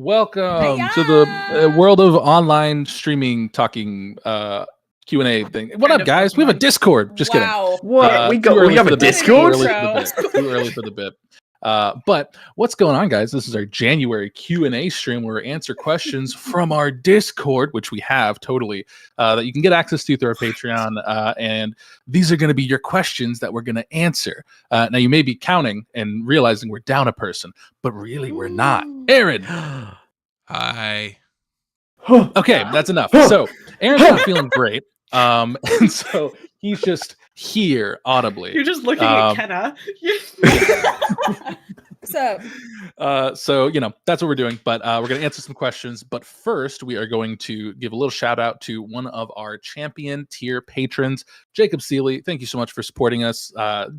Welcome to the world of online streaming, talking Q&A thing. What up, guys? We have a Discord. Just kidding. What? We have a Discord? Too early for the bit. But what's going on, guys? This is our January Q&A stream where we answer questions from our Discord, which we have totally, that you can get access to through our Patreon. And these are going to be your questions that we're going to answer. Now, you may be counting and realizing we're down a person, but really we're not. Aaron. Hi. Okay, that's enough. So Aaron's not feeling great. And so he's just here audibly. You're just looking at Kenna. What's up? So, that's what we're doing, but we're going to answer some questions. But first, we are going to give a little shout out to one of our champion tier patrons, Jacob Seeley. Thank you so much for supporting us.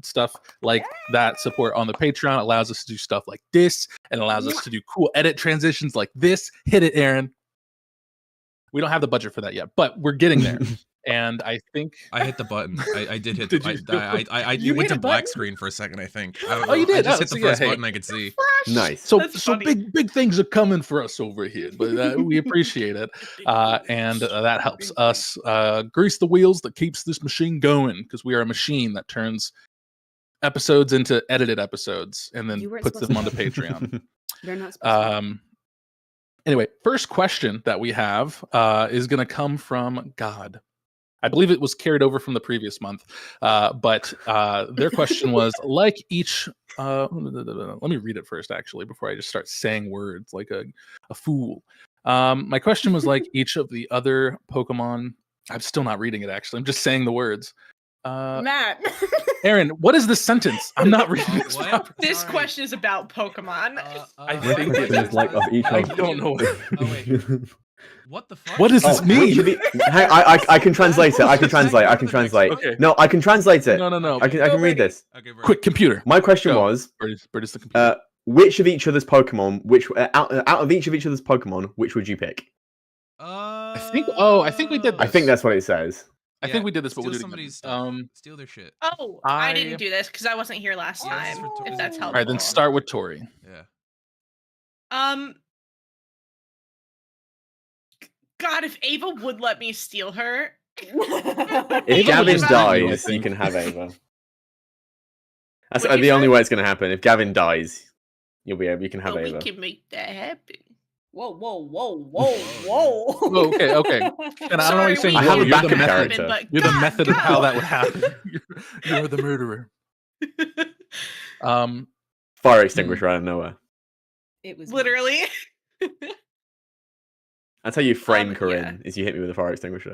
Stuff like that support on the Patreon allows us to do stuff like this and allows us to do cool edit transitions like this. Hit it, Aaron. We don't have the budget for that yet, but we're getting there. And I think I hit the button. I did hit. I went to black screen for a second. I think. You did. I just hit the first button I could see. Nice. So big things are coming for us over here, but we appreciate it, and that helps us grease the wheels that keeps this machine going, because we are a machine that turns episodes into edited episodes and then puts them onto Patreon. They're not supposed to. Anyway, first question that we have is going to come from God. I believe it was carried over from the previous month, but their question was, like each... let me read it first, actually, before I just start saying words like a fool. My question was, like each of the other Pokemon... I'm still not reading it, actually. I'm just saying the words. Matt. Aaron, what is this sentence? I'm not reading this. This question is about Pokemon. I think it is like of each I other. don't know. Oh wait. What the fuck? What does this mean? I can translate it. I can translate. Okay. No, I can translate it. No. I can read this. Okay, Quick, computer. My question was, Burrty's the computer. which of each other's Pokemon, out of each of each other's Pokemon, which would you pick? I think we did this. I think that's what it says. I think we did this, but we'll do it somebody's again. steal their shit. Oh, I didn't do this because I wasn't here last Oh. time. If that's helpful. All right, then start with Tori. Yeah. God, if Ava would let me steal her. If Gavin dies, you can have Ava. That's the only way it's going to happen. If Gavin dies, you can have Ava. We can make that happen. Whoa. Okay. And I don't know what you're saying. I have a backup you're the character. method, you're the method of how that would happen. You're the murderer. Fire extinguisher out of nowhere. It was Literally. That's how you frame Coryne, is you hit me with a fire extinguisher.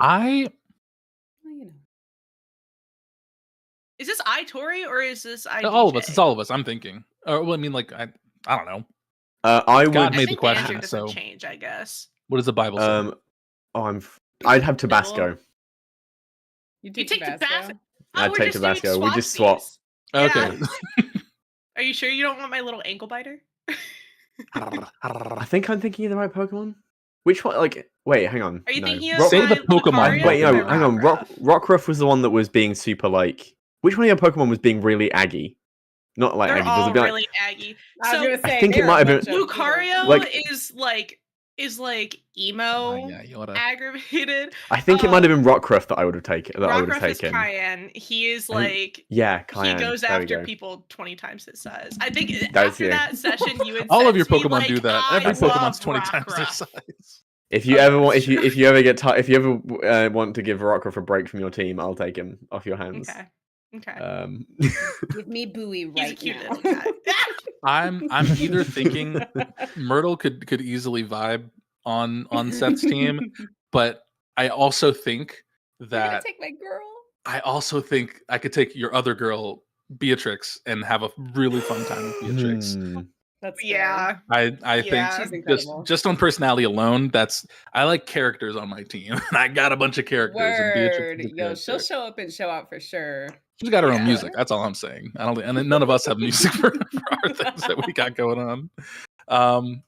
Is this Tori or is this I? All of us. It's all of us. I'm thinking. I don't know. I would. God I made think the question, answer doesn't so change, I guess. what does the Bible say? I'd have Tabasco. You You take take Tabasco? I'd take Tabasco. We just swap. Okay. Are you sure you don't want my little ankle biter? I think I'm thinking of the right Pokemon. Which one? Wait, hang on. Are you No. thinking of Say the my Pokemon. Lucario Wait, or no, my hang on. Rockruff? Rockruff was the one that was being super Which one of your Pokemon was being really aggy? Not like They're aggy. all Does it be really aggy. I was So gonna say, I think it they're might a have been- bunch of- Lucario is like emo aggravated. I think it might have been Rockruff that I would have taken. Rockruff is Cayenne. He is like Cayenne. he goes There we after go. people 20 times his size. I think That's after it. that session, you would All of your sense me, Pokemon like, do that. I Every love Pokemon's 20 times their Rockruff. size. If you ever want, if you ever get if you ever want to give Rockruff a break from your team, I'll take him off your hands. Okay. Give me Bowie He's a right cute now. little guy. I'm either thinking Myrtle could easily vibe on Seth's team, but I also think You're gonna that take my girl. I also think I could take your other girl, Beatrix, and have a really fun time with Beatrix. That's Yeah. I Yeah. She's think incredible. just on personality alone, I like characters on my team. And I got a bunch of characters. And Beatrix Word. is a Yo, she'll character. show up and show out for sure. She's got her own Yeah. music. That's all I'm saying. I don't think, and then none of us have music for our things that we got going on.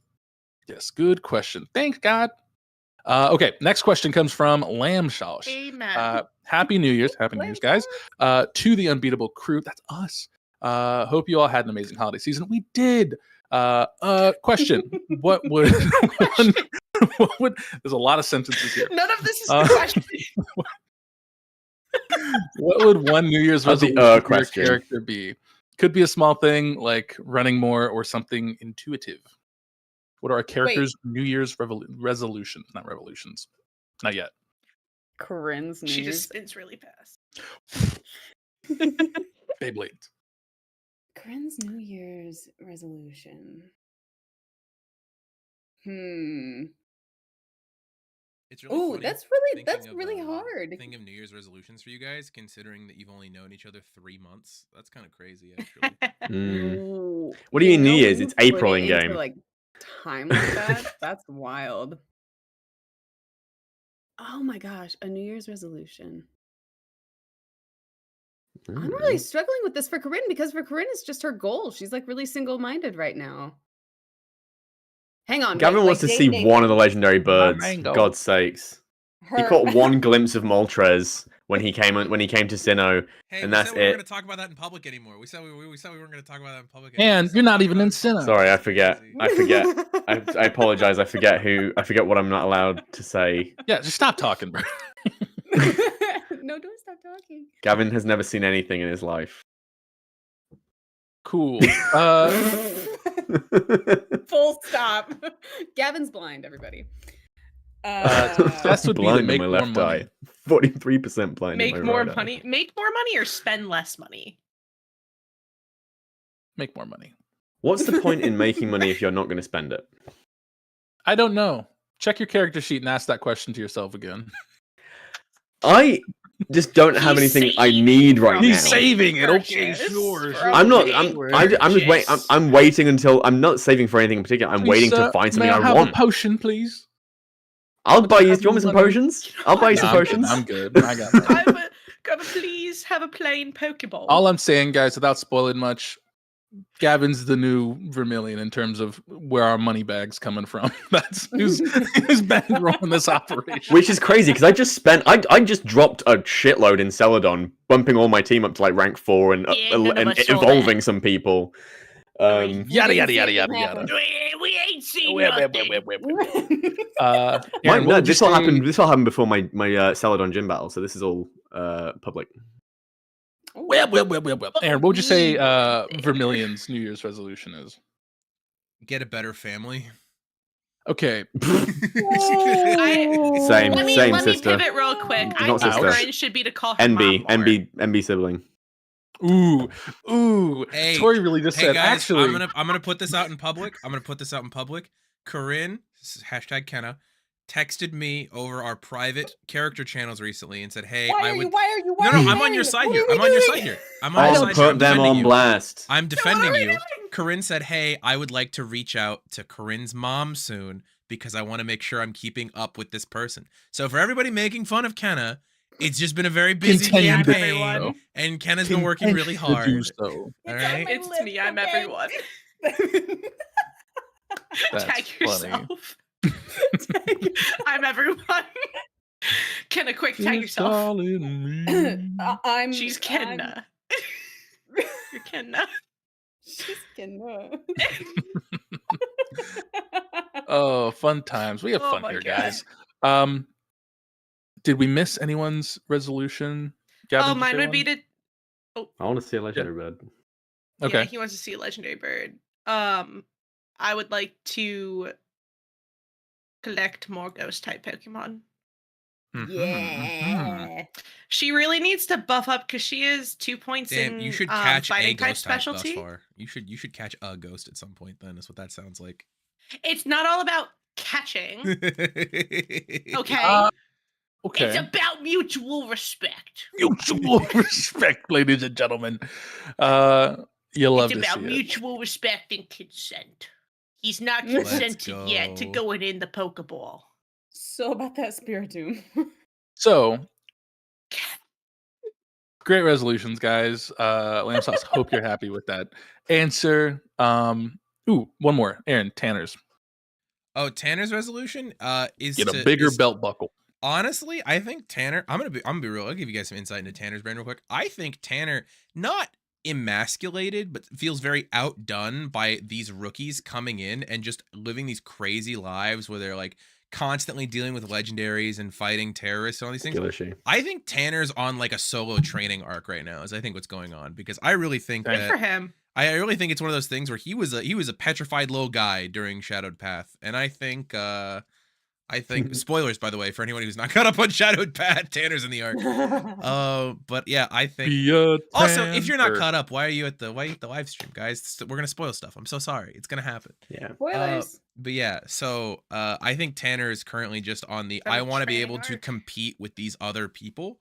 Yes, good question. Thanks, God. Okay, next question comes from Lamshosh. Amen. Happy New Year's. Happy New Year's, guys. To the Unbeatable crew. That's us. Hope you all had an amazing holiday season. We did. Question: What would what would? There's a lot of sentences here. None of this is the question. What would one New Year's That's the, resolution for your question. character be? Could be a small thing like running more or something intuitive. What are our characters' New Year's resolutions? Not revolutions. Not yet. Corinne's New She Year's. just spins really fast. Beyblades. Corinne's New Year's resolution. It's really Oh, funny that's thinking really of, hard. Thinking of New Year's resolutions for you guys, considering that you've only known each other 3 months. That's kind of crazy, actually. Ooh, What do you mean New know, Year's? when It's you put April it in into, game. like time like that. That's wild. Oh my gosh, a New Year's resolution. I'm really struggling with this for Coryne because for Coryne it's just her goal. She's like really single-minded right now. Hang on, Gavin wait, wants to like, see Nate, one of the legendary birds. mango. God's sakes. He her- caught one glimpse of Moltres when he came to Sinnoh, Hey, and we that's said we weren't it. going to talk about that in public anymore. We said we weren't going to talk about that in public. And Stop you're not talking even about in it public. Sinnoh. Sorry, I That's forget. crazy. I forget. I apologize. I forget what I'm not allowed to say. Yeah, just stop talking, bro. No, don't stop talking. Gavin has never seen anything in his life. Cool. Full stop. Gavin's blind, everybody. That's would be to blind in make my more left money. eye. 43% blind Make in my more right money. Make more money or spend less money. Make more money. What's the point in making money if you're not going to spend it? I don't know. Check your character sheet and ask that question to yourself again. I just don't have He's anything I saving need right from now. He's saving it. Okay, purchase sure. from I'm not. big I'm just wait. purchase. I'm waiting until I'm not saving for anything in particular. I'm Please, waiting sir, to find something may I I have want. a potion, please? I'll buy you. have Do you want me some money. potions? I'll buy you some Nah, potions. I'm good. I got that. Gotta please have a plain Pokeball. All I'm saying, guys, without spoiling much, Gavin's the new Vermilion in terms of where our money bag's coming from. That's who's bankrolling this operation. Which is crazy because I just spent. I just dropped a shitload in Celadon, bumping all my team up to like rank 4 and Yeah, none of us saw evolving some people. Yada yada yada yada Didn't yada. we ain't seen Wait, nothing. Aaron, what would you This all say- happened. This all happened before my Celadon gym battle, so this is all public. Well. Aaron, what would you say Vermilion's New Year's resolution is? Get a better family. Okay. Same, Let me sister. pivot real quick. I Not think sister. Coryne should be to call her mom more. NB sibling. Ooh. Hey, Tori really just Hey said, guys, actually. I'm gonna put this out in public. Coryne, hashtag Kenna, texted me over our private character channels recently and said, "Hey, Why are you? No, I'm on your side here. I'm on your side here. I'm on your I'll side here. put I'm them defending on you. blast. I'm defending what are we you." doing? Coryne said, "Hey, I would like to reach out to Corinne's mom soon because I want to make sure I'm keeping up with this person." So for everybody making fun of Kenna, it's just been a very busy Continue to campaign, do so. and Kenna's been working really hard. To do so. All right. It's me. I'm everyone. That's Tag funny. yourself. I'm everyone. Kenna, quick, tag yourself. She's Kenna. You're Kenna. She's Kenna. Oh, fun times. We have Oh fun my here, God. guys. Did we miss anyone's resolution? Gavin, Oh, did you mine say would one? be to. I want to see a legendary bird. Okay. Yeah, he wants to see a legendary bird. I would like to collect more ghost type Pokemon. Mhm, mhm. Yeah. She really needs to buff up because she is 2 points Damn, in you should catch a fighting type ghost type thus specialty. far. You should catch a ghost at some point. Then is what that sounds like. It's not all about catching. Okay. Okay. Okay. It's about mutual respect. Mutual respect, ladies and gentlemen. You love It's to about see it. mutual respect and consent. He's not Let's consented yet to go. going in the Pokeball. So about that Spiritomb. So, great resolutions, guys. Lamb Sauce, hope you're happy with that answer. One more. Aaron, Tanner's. Oh, Tanner's resolution is Get to, a bigger is- belt buckle. Honestly, I think Tanner. I'm gonna be real. I'll give you guys some insight into Tanner's brain real quick. I think Tanner, not emasculated, but feels very outdone by these rookies coming in and just living these crazy lives where they're like constantly dealing with legendaries and fighting terrorists and all these things. I think Tanner's on like a solo training arc right now, is I think what's going on, because I really think Good for him. I really think it's one of those things where he was a petrified little guy during Shadowed Path, and I think spoilers, by the way, for anyone who's not caught up on Shadowed Path, Tanner's in the arc. But yeah, I think also if you're not caught up, why are you at the live stream, guys? We're gonna spoil stuff. I'm so sorry. It's gonna happen. Yeah. Spoilers. But yeah, so I think Tanner is currently just on the I want to be able to compete with these other people.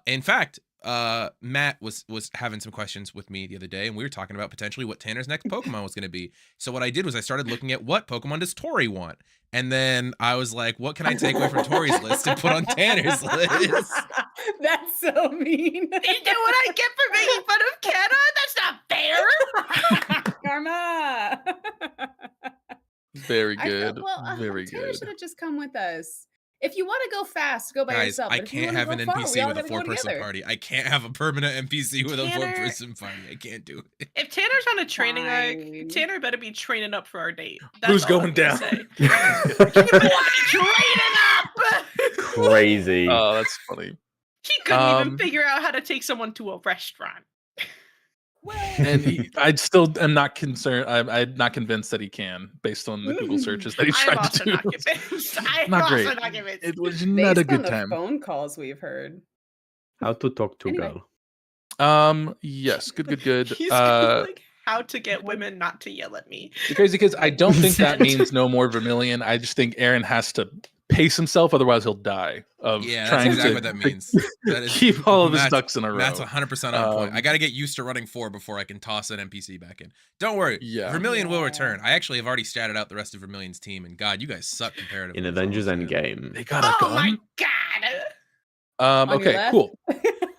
In fact, Matt was having some questions with me the other day, and we were talking about potentially what Tanner's next Pokemon was going to be. So what I did was I started looking at what Pokemon does Tori want, and then I was like, what can I take away from Tori's list and put on Tanner's list? That's so mean. You know what I get for making fun of Kenna? That's not fair. Karma. Very good. Very Tanner should have just come with us. If you want to go fast, go by Guys, yourself. I can't have an NPC with a 4-person party. I can't have a permanent NPC with a 4-person party. I can't do it. If Tanner's on a training arc, Tanner better be training up for our date. That's Who's all going I'm gonna down? say. Training up. Crazy. Oh, that's funny. He couldn't even figure out how to take someone to a restaurant. And I still am not concerned. I'm not convinced that he can, based on the Google searches that he I'm tried also to do. not convinced. I'm Not also great. not convinced. It was Based not a on good the time. phone calls we've heard. How to talk to Anyway. girl. Yes, good. He's like, how to get women not to yell at me. It's crazy because I don't think that means no more Vermilion. I just think Aaron has to pace himself, otherwise he'll die of Yeah, that's trying exactly to what that means. That is, keep all of his Matt's- ducks in a row. That's 100% on point. I got to get used to running 4 before I can toss an NPC back in. Don't worry. Yeah. Vermilion will return. I actually have already statted out the rest of Vermilion's team, and God, you guys suck comparatively. In Avengers Endgame. They got a Oh my gun. god! On your Okay, left? cool.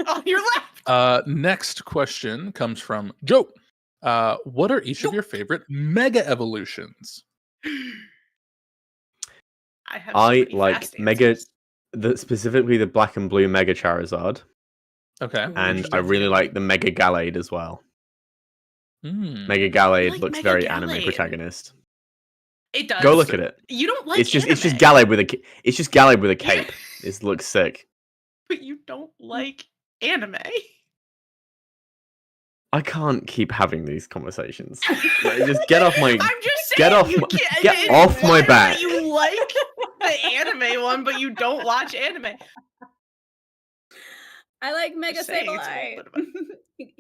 On your left. Next question comes from Joe. What are each of your favorite mega evolutions? I like Mega, specifically the Black and Blue Mega Charizard, Okay. and I really like the Mega Gallade as well. Hmm. Mega Gallade like looks Mega very Gallade. anime protagonist. It does. Go look at it. You don't like It's just anime, Gallade with a cape. It looks sick. but you don't like anime. I can't keep having these conversations. Like, just get off my. I'm just saying. Get off you my- can't- get it's off my whatever back. You like the anime one, but you don't watch anime. I like Mega Just saying, it's a Sableye. little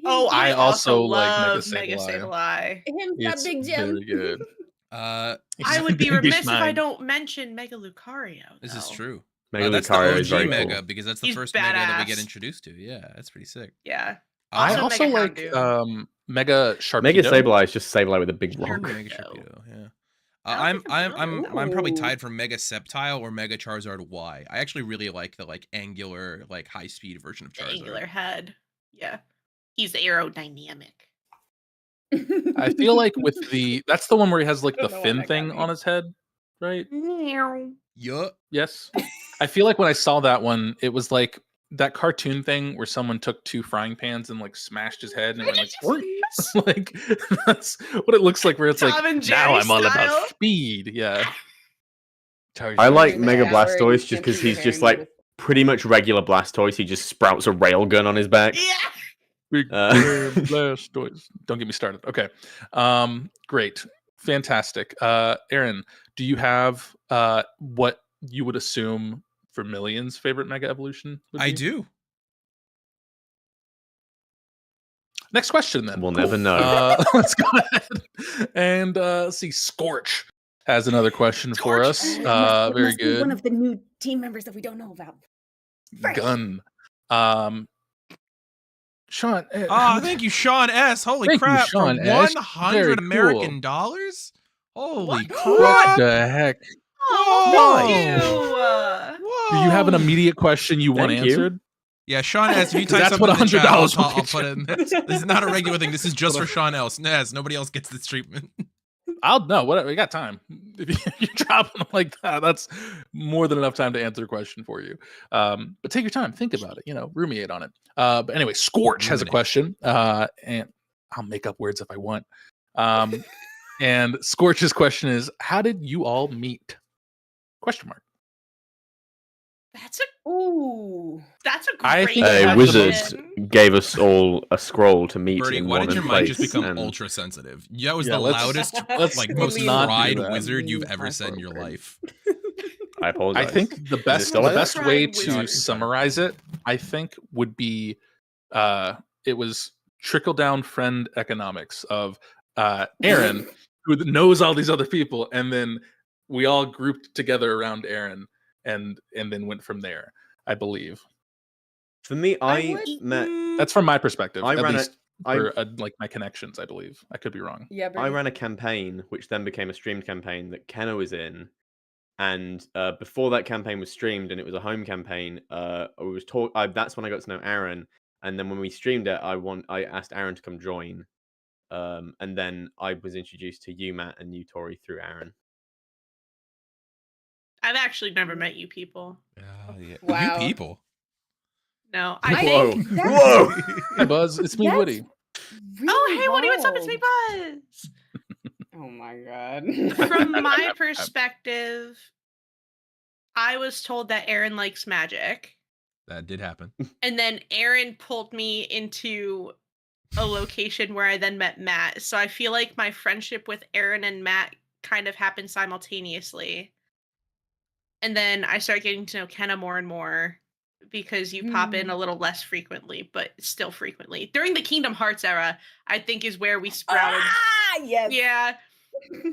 Oh, I I also also like Mega love Mega Sableye. Sableye. Him, It's that big gem. very good. I would be He's remiss if I mine. don't mention Mega Lucario. This is though. true. Mega That's Lucario the is OG very Mega, cool. because that's the He's first Mega that we get badass. introduced to. Yeah, that's pretty sick. Yeah. I Also also Mega like Houndoom. Mega Sharpedo. Mega Sableye is just Sableye with a big Sure. rock. Mega Sharpedo. Sharpedo, yeah. I don't I'm probably Ooh. tied for Mega Sceptile or Mega Charizard Y. I actually really like the angular, high speed version of The Charizard. angular head. Yeah. He's aerodynamic. I feel like with that's the one where he has like I the don't know why fin that got thing me. on his head, right? Yup. Yes. I feel like when I saw that one, it was like that cartoon thing where someone took 2 frying pans and like smashed his head and it went like, "Whoop." Like that's what it looks like. Where it's Tom like, and Jerry now I'm all style. about speed. Yeah. I like Yeah, Mega where you Blastoise just can't because see your he's just hair like pretty much regular Blastoise. He just sprouts a railgun on his back. Yeah. Big Blastoise. Don't get me started. Okay. Great. Fantastic. Aaron, do you have what you would assume Vermilion's favorite mega evolution would I be? do. Next question then. We'll never know. Let's go ahead and see. Scorch has another question for us. Very good. One of the new team members that we don't know about. Fresh. Gun. Sean. Oh, thank you, Sean S. Holy Thank you, crap! Sean for S. 100 Very American cool. dollars? Holy What? crap! What the heck? Oh, Nice. thank you. Do you have an immediate question you want Thank you. answered? Yeah, Sean S. If you 'Cause type that's something what in the chat, I'll, $100 will I'll get put it in. This is not a regular thing. This is just for Sean S. Nobody else gets this treatment. I'll no. Whatever. We got time. if you're dropping them like that, that's more than enough time to answer a question for you. But take your time, think about it, ruminate on it. But anyway, Scorch has a Ruminate. question, and I'll make up words if I want. And Scorch's question is, how did you all meet? Question mark. That's a I great think A have wizard question. gave us all a scroll to meet Burrty, in why one did your place. mic just become and ultra sensitive? That was Yeah, the let's- loudest, let's most not do fried that. wizard you've ever said in your Forward. life. I apologize. I think the best still the like that? best way Fried to wizard. summarize it, I think, would be it was trickle down friend economics of Aaron, who knows all these other people, and then we all grouped together around Aaron and then went from there, I believe. For me, I would- met. That's from my perspective, I at ran least I for like my connections, I believe. I could be wrong. Yeah, I Burrty. ran a campaign, which then became a streamed campaign that Kenna was in. And before that campaign was streamed, and it was a home campaign, that's when I got to know Aaron. And then when we streamed it, I asked Aaron to come join. And then I was introduced to you, Matt, and you, Tori, through Aaron. I've actually never met you people. Yeah. Wow. You people. No, I Whoa! think. Whoa! Hi Buzz, it's me, That's Woody. Oh, hey, Woody, what's up? It's me, wild. Buzz. Oh my god. From my perspective, I was told that Aaron likes magic, That did happen. and then Aaron pulled me into a location where I then met Matt. So I feel like my friendship with Aaron and Matt kind of happened simultaneously. And then I started getting to know Kenna more and more because you pop in a little less frequently, but still frequently. During the Kingdom Hearts era, I think is where we sprouted. Yes. Yeah.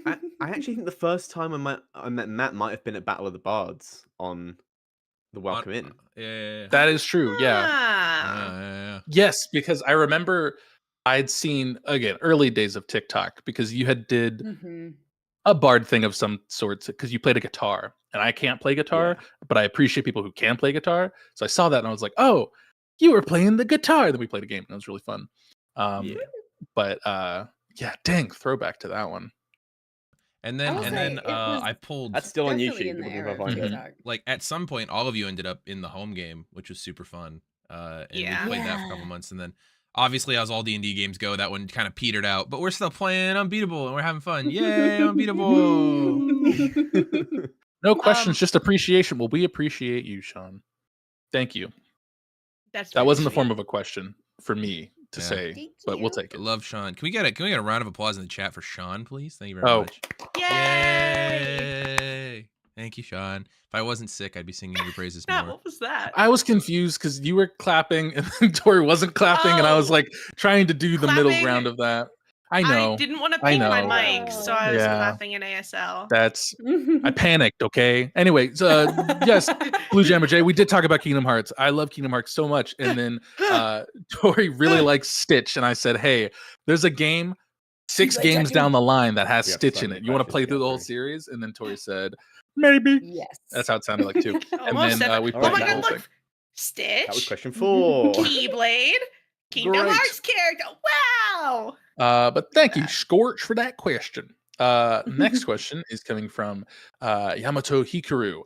I actually think the first time I met Matt might have been at Battle of the Bards on the Welcome In. Yeah. That is true, yeah. Ah. Yes, because I remember I'd seen, again, early days of TikTok, because you had did Mhm. a bard thing of some sorts, because you played a guitar, and I can't play guitar, but I appreciate people who can play guitar. So I saw that and I was like, oh, you were playing the guitar. Then we played a game and it was really fun. Yeah. But yeah, dang, throwback to that one. And I then will say it was I pulled That's still on Definitely YouTube. in the People can era go of find it. Mhm. TikTok. like at some point all of you ended up in the home game, which was super fun. And Yeah. we played that for a couple Yeah. months, and then obviously as all D&D games go, that one kind of petered out, but we're still playing Unbeatable and we're having fun. Yay, Unbeatable. No questions, just appreciation. Well, we appreciate you, Sean. Thank you. That's That very wasn't the sweet. form of a question for me to Yeah. say, Thank but we'll you. take I it. love Sean. Can we get a round of applause in the chat for Sean, please? Thank you very Oh. much. Yay! Yay! Thank you, Sean. If I wasn't sick, I'd be singing your praises Matt, more. what was that? I was confused because you were clapping and then Tori wasn't clapping, and I was Oh. like trying to do the middle Clapping. ground of that. I know. I didn't want to I peek my know. mic, so I was Yeah. clapping in ASL. That's I panicked. Okay. Anyway, so, yes, Blue Jammer J. We did talk about Kingdom Hearts. I love Kingdom Hearts so much, and then Tori really likes Stitch, and I said, "Hey, there's a game, 6 like, games checking- down the line that has We have Stitch so in many it. You want to questions play to through get the whole through. series?" And then Tori said, "Maybe." Yes. That's how it sounded like too. And Almost then said we that. played Oh my the god, whole look! thing. Stitch, That was question 4. Keyblade, Kingdom Great. Hearts character. Wow! But thank you, that. Scorch, for that question. Next question is coming from Yamato Hikaru.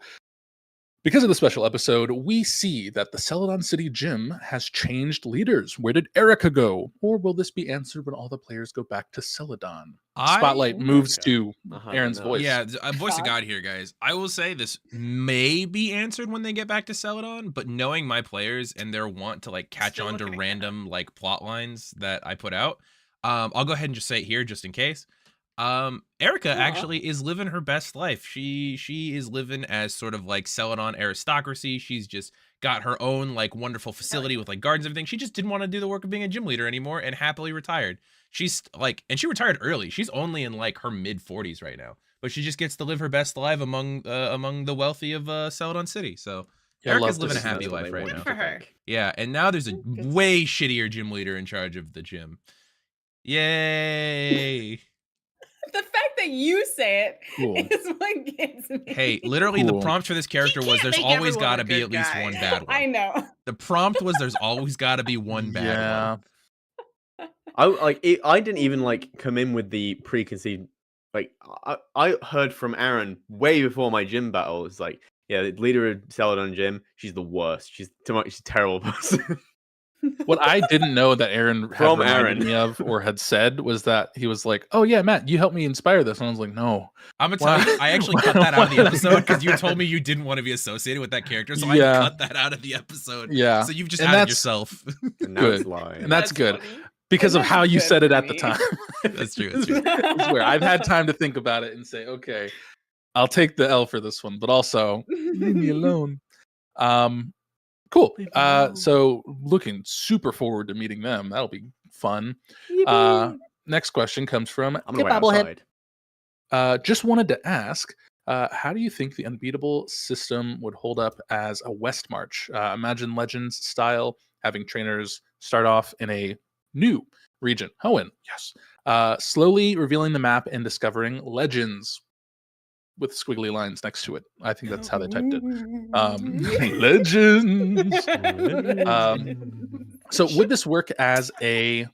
Because of the special episode, we see that the Celadon City Gym has changed leaders. Where did Erica go? Or will this be answered when all the players go back to Celadon? Spotlight moves Okay. to Uh-huh, Aaron's no. voice. Yeah, a voice of Shock. God here, guys. I will say this may be answered when they get back to Celadon, but knowing my players and their want to like catch Still on to looking at random like plot lines that I put out, I'll go ahead and just say it here just in case. Erica Aw. actually is living her best life. She is living as sort of like Celadon aristocracy. She's just got her own like wonderful facility with like gardens and everything. She just didn't want to do the work of being a gym leader anymore and happily retired. She's like, and she retired early. She's only in like her mid 40s right now, but she just gets to live her best life among the wealthy of Celadon City. So Yeah, I Erica's love to living a see happy that. life right Good now. for her. Yeah, and now there's a Good. way shittier gym leader in charge of the gym. Yay! The fact that you say it Cool. is what gets me. Hey, literally Cool. the prompt for this character was can't there's make always everyone got to a be good at least guy. one bad one. I know. The prompt was there's always got to be one bad one. I didn't even like come in with the preconceived like I heard from Aaron way before my gym battle. It's like, yeah, the leader of Celadon Gym, she's the worst. She's a terrible person. What I didn't know that Aaron had From reminded Aaron. me of or had said was that he was like, "Oh yeah, Matt, you helped me inspire this," and I was like, "No." I'm gonna tell you, I actually cut that out of the episode because you told me you didn't want to be associated with that character, so Yeah. I cut that out of the episode. Yeah, So you've just And outed that's- yourself. And now Good. it's lying. and that's good funny. because And of how that's you good said it for at the me. time. That's true. That's true. I swear, I've had time to think about it and say, okay, I'll take the L for this one, but also leave me alone. Cool. Leave me alone. So looking super forward to meeting them. That'll be fun. Yippee. Next question comes from I'm gonna wait Bobblehead. outside. Just wanted to ask, how do you think the Unbeatable system would hold up as a West March? Imagine Legends style, having trainers start off in a new region. Hoenn, yes. Slowly revealing the map and discovering legends with squiggly lines next to it. I think that's how they typed it. Legends. So would this work as a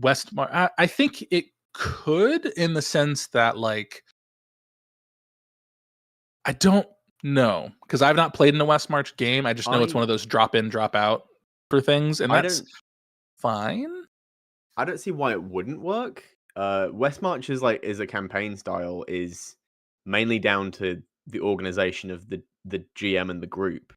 West March? I think it could, in the sense that, like, I don't know, because I've not played in a West March game. I just know it's one of those drop in, drop out for things, and that's fine. I don't see why it wouldn't work. West March is a campaign style is mainly down to the organization of the GM and the group.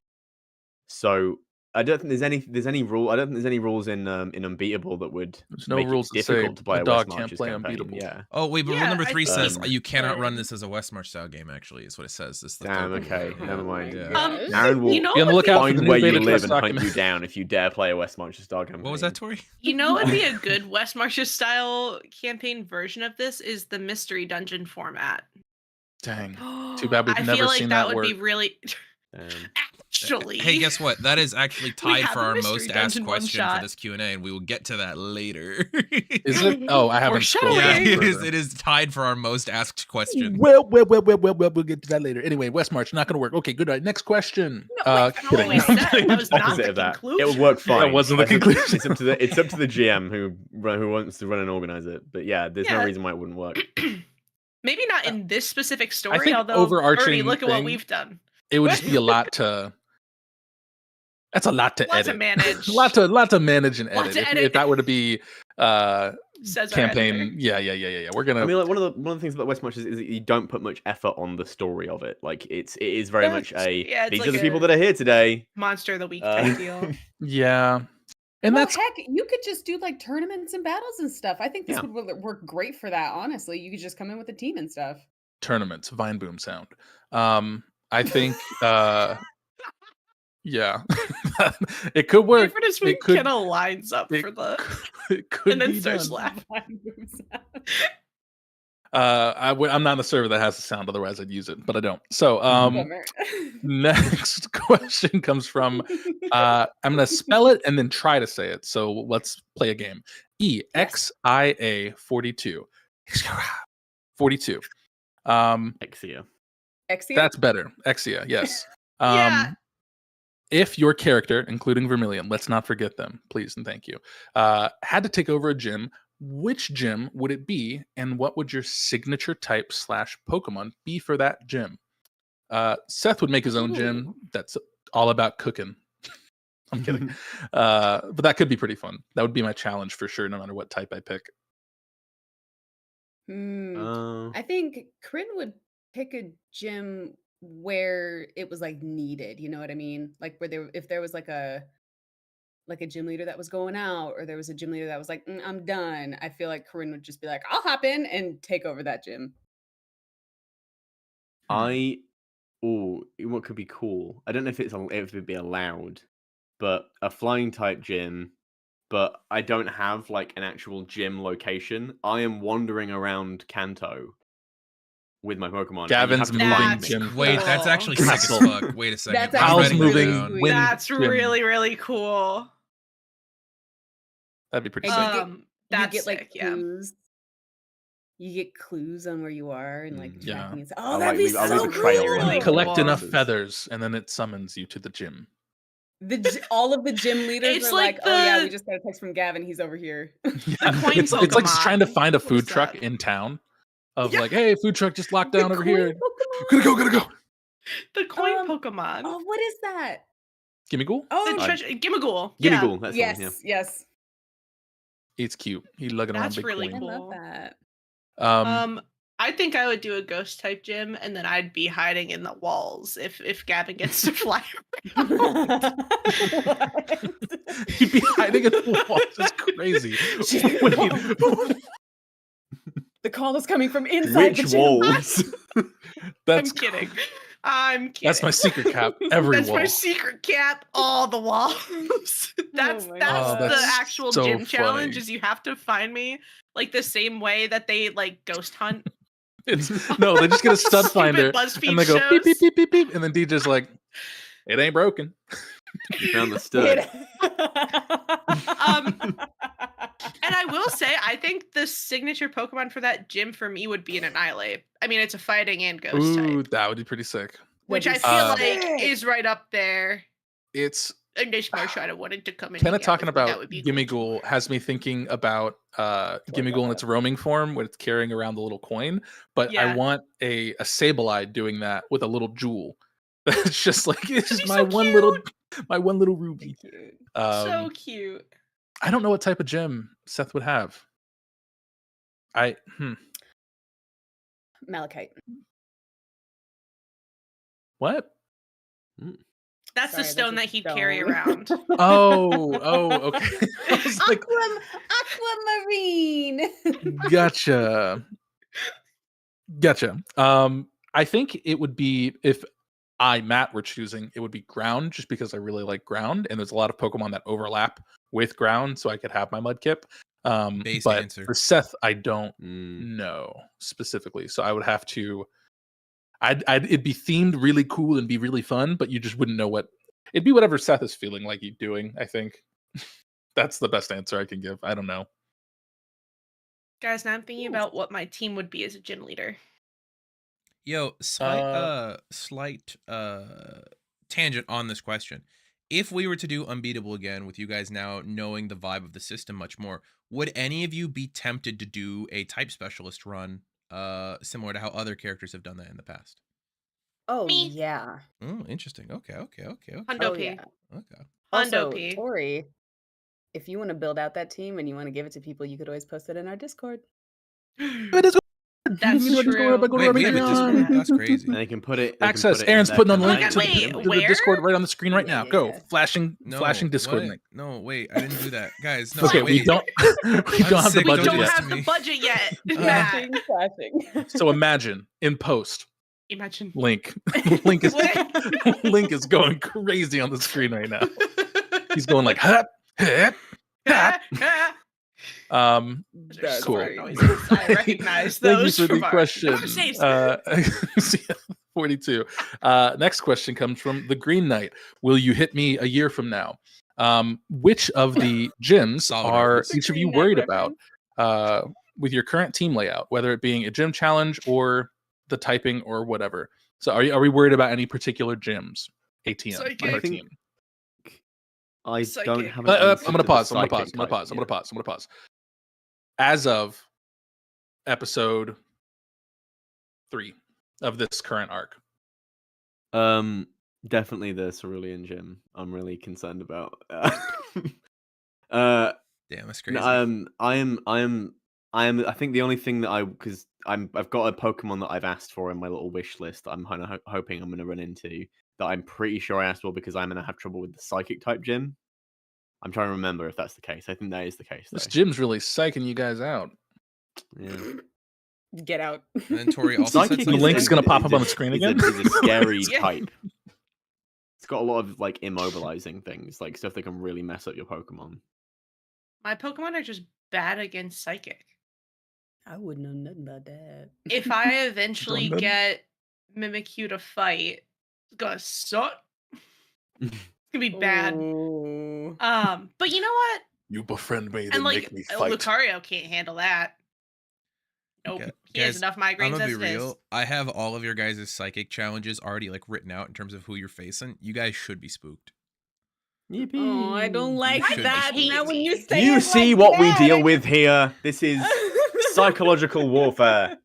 So I don't think there's any rule. I don't think there's any rules in Unbeatable that would There's no make rules it that say difficult to play a a dog West can't March's play campaign. Unbeatable. Yeah. Oh wait, but Yeah, rule number I 3 says think- you cannot run this as a West March style game. Actually, is what it says. This is the Damn. third one. Okay. Never mind. Yeah. Aaron will You know Be on the what lookout for find the where new you beta live test and hunt document. you down if you dare play a West March style campaign. What was that, Tori? You know what would be a good West Marches style campaign version of this is the mystery dungeon format. Dang. Too bad we've I never feel like seen that that would be work. really Damn. actually. Hey, guess what? That is actually tied have for a our mystery most asked dungeon one question for shot. this Q&A, and we will get to that later. Is it? Oh, I haven't scrolled Yeah, any it is. further. It is tied for our most asked question. Well, we'll get to that later. Anyway, West March, not going to work. Okay, good. Right, next question. Kidding. wait, that was not Opposite the of that. conclusion. It would work fine. That wasn't the It's up- conclusion. It's up to the GM who wants to run and organize it. But yeah, there's no Yeah. reason why it wouldn't work. Maybe not in this specific story, think although overarching Burrty, look at what thing- we've done. It would just be a lot to. That's a lot to Lot to edit. manage. lot to manage and Lot edit. to If edit. that were to be Says our campaign, editor. yeah. We're gonna. I mean, like one of the things about West March is that you don't put much effort on the story of it. Like it is very much a Yeah, it's these like are the a- people that are here today. Monster of the week Uh, type deal. Yeah, and Well, that's heck, you could just do like tournaments and battles and stuff. I think this Yeah. would work great for that. Honestly, you could just come in with a team and stuff. tournaments. Vine boom sound. I think. Yeah, it could work. Favorite is when It could. Kenna lines up it for the It could and then be starts done. laughing. I'm not in the server that has the sound, otherwise I'd use it, but I don't. So Bummer. next question comes from I'm gonna spell it and then try to say it. So let's play a game. EXIA 42. 42. Exia. Exia? That's better. Exia, yes. Yeah. If your character, including Vermilion, let's not forget them, please and thank you, had to take over a gym, which gym would it be, and what would your signature type / Pokemon be for that gym? Seth would make his own gym that's all about cooking. I'm kidding. But that could be pretty fun. That would be my challenge for sure, no matter what type I pick. I think Coryne would pick a gym where it was like needed. You know what I mean? Like if there was like a gym leader that was going out, or there was a gym leader that was like, I'm done. I feel like Coryne would just be like, I'll hop in and take over that gym. What could be cool? I don't know if if it would be allowed, but a flying type gym. But I don't have like an actual gym location. I am wandering around Kanto with my Pokemon. and you Gavin's have to moving find me. gym. Wait, Cool. that's actually sick as Castle. fuck. Wait a second. That's I'm actually writing really that down. sweet. That's Gym. really, really cool. That'd be pretty And sick. you That's get like sick, yeah. clues. You get clues on where you are and like Yeah. tracking and stuff. I Oh, that'd like be I'll so leave a trail cool. on Really the Collect cool. enough boxes. feathers, and then it summons you to the gym. All of the gym leaders It's are like like, oh yeah, the- we just got a text from Gavin. He's over here. Yeah, coin it's like Pokemon. trying to find a What food is truck that? in town. of Yeah. like, hey, food truck just locked down The over coin here. Pokemon? Gotta go. The coin Um, Pokemon. Oh, what is that? Gimme Ghoul? Oh, The treasure Gimmigool. Gimmick, that's yes, the one, yes. It's cute. He lugging around That's big really I coin. love Cool. that. I think I would do a ghost type gym, and then I'd be hiding in the walls if Gavin gets to fly around. What? He'd be hiding in the walls. It's crazy. She's in the Wait, The call is coming from inside the Which gym. walls? that's I'm kidding. I'm kidding. That's my secret cap. Every That's wall. my secret cap. All the walls. that's my that's God. the That's actual so gym challenge. funny. Is you have to find me like the same way that they like ghost hunt. No, they just get a stud Stupid finder BuzzFeed and they go beep shows. beep beep beep beep, and then DJ's like, "It ain't broken." You found the stud. And I will say, I think the signature Pokemon for that gym for me would be an Annihilate. I mean, it's a fighting and ghost Ooh, type, that would be pretty sick. which I That'd be feel sick. like is right up there. It's And this Marshadow wanted to come in. Kenna and hang out talking with me. That about would be Gimme cool. Ghoul has me thinking about Gimme Ghoul in its roaming form when it's carrying around the little coin. But I Yeah. want a Sableye doing that with a little jewel. It's just like it's just be my so one little ruby. Cute. So cute. I don't know what type of gem Seth would have. Malachite. What? That's Sorry, the stone that's that a he'd carry stone. around. Oh, okay. I was like, Aquamarine. gotcha. I think it would be if Matt were choosing, it would be ground just because I really like ground, and there's a lot of Pokemon that overlap with ground, so I could have my Mudkip. Base But answer. for Seth, I don't Mm. know specifically, so I would have to. It'd be themed really cool and be really fun, but you just wouldn't know what. It'd be whatever Seth is feeling like you doing. I think that's the best answer I can give. I don't know. Guys, now I'm thinking about what my team would be as a gym leader. Yo, slight tangent on this question. If we were to do Unbeatable again with you guys now knowing the vibe of the system much more, would any of you be tempted to do a type specialist run similar to how other characters have done that in the past? Oh Me. yeah. Oh, interesting. Okay. Hundo Oh P. yeah. Okay. Also, Hundo P. Tori, if you want to build out that team and you want to give it to people, you could always post it in our Discord. That's true. Wait, we have a Discord? That's crazy. And they can put it. Access. Aaron's putting on the link Look to at- wait, the Discord where? right on the screen right now. Go. Yeah. Flashing Discord what? link. No, wait, I didn't do that. Guys, no, Okay, wait. we don't we don't have the sick, We budget don't do yet. this have to the me. budget yet. Flashing, Matt. flashing. So imagine in post Imagine. link link is going crazy on the screen right now. He's going like hap hap hap. That's Cool. right. I recognize Thank you those for the from our question. conversations. 42. Next question comes from the Green Knight. Will you hit me a year from now? Which of the gyms Solid are reference. each of you Green Knight worried reference. about with your current team layout, whether it being a gym challenge or the typing or whatever? So are we worried about any particular gyms? ATM. Psychic. on our I think- team. I Psychic. don't have. An I'm answer gonna to the pause. I'm psychic gonna type pause. yet. As of episode 3 of this current arc. Definitely the Cerulean Gym. I'm really concerned about. Damn, that's crazy. No, I am. I think the only thing that I've got a Pokemon that I've asked for in my little wish list. That I'm kind of hoping I'm going to run into, that I'm pretty sure I asked for because I'm going to have trouble with the Psychic type gym. I'm trying to remember if that's the case. I think that is the case. This Though. gym's really psyching you guys out. Yeah. Get out. And then Tori also said Psychic The something. link's gonna pop up on the screen is again? Is a scary Yeah. type. It's got a lot of like immobilizing things, like stuff that can really mess up your Pokemon. My Pokemon are just bad against Psychic. I wouldn't know nothing about that. If I eventually Don't know. get Mimikyu to fight, it's gonna suck. It's gonna be bad. Ooh. But you know what? You befriend me, And like Lucario can't handle that. Nope. Okay, He has guys, enough I'm migraines gonna as be it is. real. I have all of your guys' psychic challenges already like written out in terms of who you're facing. You guys should be spooked. Yippee. Oh, I don't like should be that. hate Now when me. you say You it see like what we that, deal I- with here. This is psychological warfare.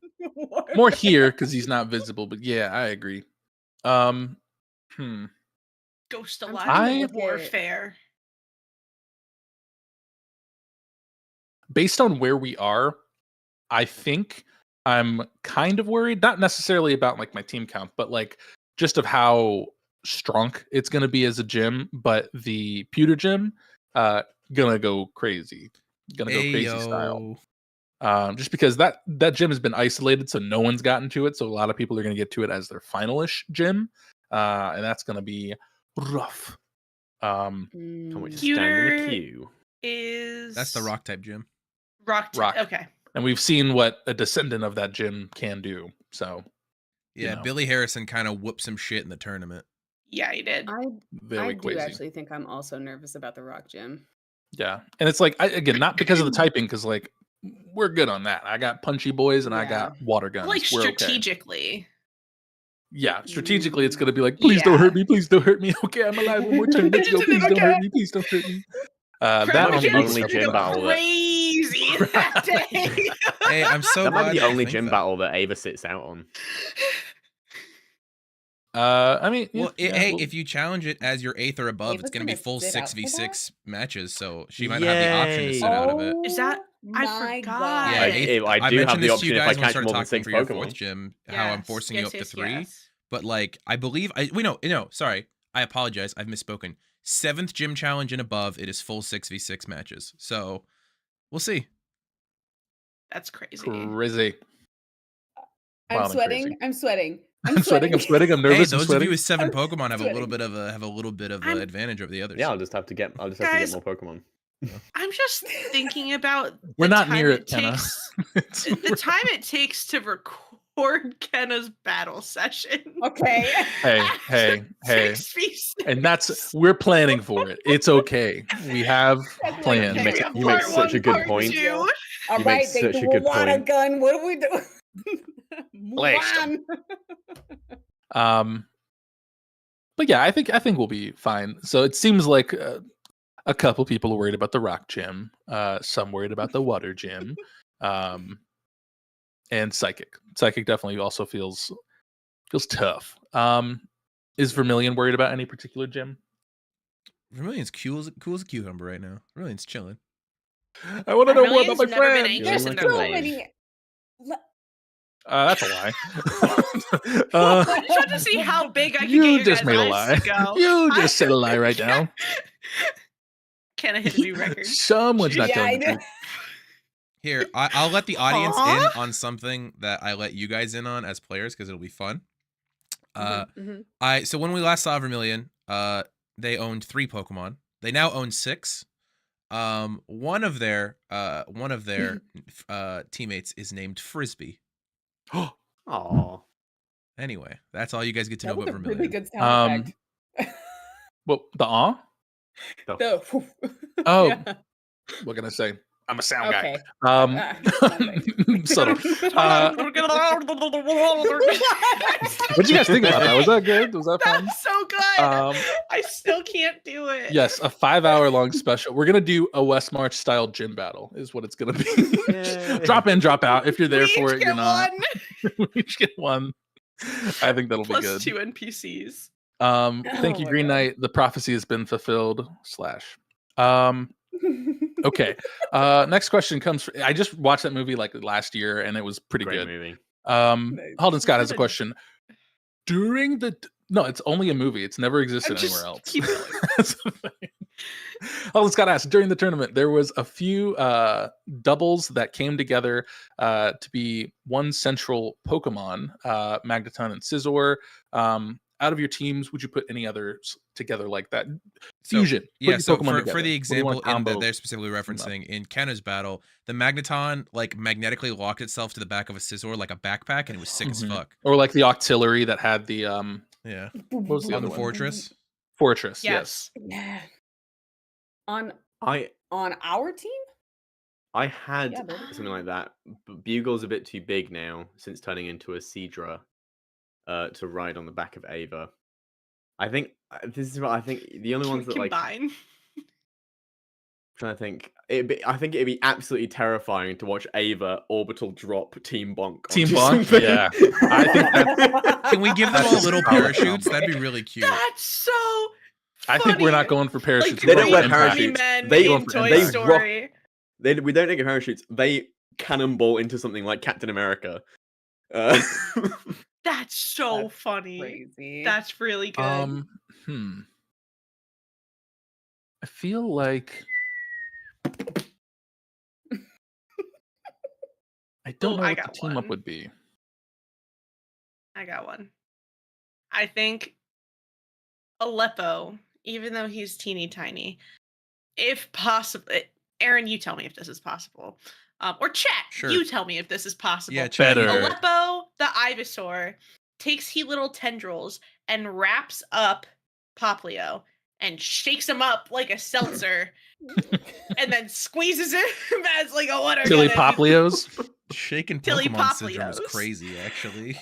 more here because he's not visible. But yeah, I agree. Hmm. Ghost I'm Alive trying to look at- Warfare. Based on where we are, I think I'm kind of worried, not necessarily about like my team count, but like just of how strong it's going to be as a gym. But the pewter gym, gonna go crazy, style. Just because that gym has been isolated, so no one's gotten to it. So a lot of people are going to get to it as their finalish gym, and that's going to be rough. Can't wait to stand in the Pewter queue. That's the rock type gym. Rock. Rock. Okay. And we've seen what a descendant of that gym can do. So Yeah, you know. Billy Harrison kind of whooped some shit in the tournament. Yeah, he did. Very I do crazy. actually think I'm also nervous about the rock gym. Yeah, and it's like again, not because of the typing, because like we're good on that. I got punchy boys and I got water guns. Like We're strategically. Okay. Yeah, strategically, it's gonna be like, please don't hurt me, please don't hurt me. Okay, I'm alive one more turn. Let's go. Please don't hurt me, please don't hurt me. That might be the on only gym battle that crazy that day. Hey, I'm so that glad might be the you only think gym that. battle that Ava sits out on. I mean, Well, yeah, hey, well, if you challenge it as your 8th or above, Ava's it's going to be gonna full sit out for 6v6 matches, so she might not have the option to Yay. sit out of it. Is that- I my forgot. God. Yeah, I, eighth- I I do have mentioned the this to you option if I guys when we catch started more than talking 6 for your fourth Pokemon. gym, how I'm forcing you up to 3. Yes. But like, I believe sorry, I apologize, I've misspoken. 7th gym challenge and above, it is full 6v6 matches. So we'll see. That's crazy. crazy. I'm Wild and sweating. crazy. I'm sweating. I'm sweating. I'm sweating. I'm Hey, nervous. I'm those of sweating. you with 7 I'm Pokemon have a little sweating. bit of I'm- advantage over the others. Yeah, I'll just have to get Guys, more Pokemon. I'm just thinking about We're the not time near it, Kenna. takes the time it takes to record Kenna's battle session. Okay. Hey, 6v6. and we're planning for it. It's okay. We have That's plans. You make Okay, you make part such a one, good part point. two. All You right, make they such do a good water point. gun. What do we do? Move Blast on. But yeah, I think we'll be fine. So it seems like a couple people are worried about the rock gym, some worried about the water gym, and psychic. Psychic definitely also feels tough. Is Vermilion worried about any particular gym? Vermilion's cool as a cucumber right now. Vermilion's chilling. I want to know more about Vermilion's my never been friend. anxious Yeah, in like their a life. lady. That's a lie. I just want to see how big I can You get your just guys' made a eyes lie. to go. You just said a lie right now. Can I hit a new record? Someone's not Yeah, telling I the know. truth. Here, I'll let the audience Huh? in on something that I let you guys in on as players because it'll be fun. Mhm. So when we last saw Vermilion, they owned 3 Pokemon. They now own 6. One of their teammates is named Frisbee. Aw. Anyway, that's all you guys get to know That was about a Vermilion. really good sound effect. Well, the The- Oh. Yeah. What can I say? I'm a sound Okay. guy. Subtle. What'd you guys think about that? Was that good? Was that fun? That's so good. I still can't do it. Yes, a 5-hour-long special. We're gonna do a West March style gym battle. Is what it's gonna be. Drop in, drop out. If you're there We for each it, you're get not. one. We each get one. I think that'll Plus be good. 2 NPCs. Thank you, Oh my Green God. Knight. The prophecy has been fulfilled. Okay. Next question comes. I just watched that movie like last year, and it was pretty Great good. movie. Nice. Halden Scott has a question. No, it's only a movie. It's never existed Just anywhere else. keep going. That's the thing. Halden Scott asked, during the tournament, there was a few doubles that came together to be one central Pokemon, Magneton and Scizor. Out of your teams, would you put any others together like that? So, Fusion. Put yeah, your so Pokemon for together. the What do you want example to in that combo they're specifically them up? referencing in Kenna's battle, the Magneton like magnetically locked itself to the back of a Scizor like a backpack, and it was sick as Mhm. fuck. Or like the Octillery that had the Yeah, what was the on other the one? Fortress. Fortress. Yes. Yeah. On I our team? had Yeah, baby. something like that. But Bugle's a bit too big now since turning into a Seadra to ride on the back of Ava. I think this is what I think. The only Can ones we that like combine? trying to think. I think it'd be absolutely terrifying to watch Ava orbital drop Team Bonk. Team onto Bonk? something. Yeah. I think Can we give them That's all a little solid parachutes? combo. That'd be really cute. That's so I think we're not funny. going for parachutes. Like They don't wear the Impact. parachutes. Men They- in for Toy impact. Story. we don't take parachutes. They cannonball into something like Captain America. Uh, That's so That's funny. Crazy. That's really good. I feel like I don't Ooh, know I what the got team up one. would be. I got one. I think Aleppo, even though he's teeny tiny, if possible. Aaron, you tell me if this is possible. Or chat, Sure. you tell me if this is possible. Yeah, chat. Better. Aleppo, the Ivysaur, takes he little tendrils and wraps up Poplio and shakes him up like a seltzer and then squeezes him as like a water Tilly gun. Poplios. Shaking Tilly Pokemon syndrome is Poplios. crazy, actually.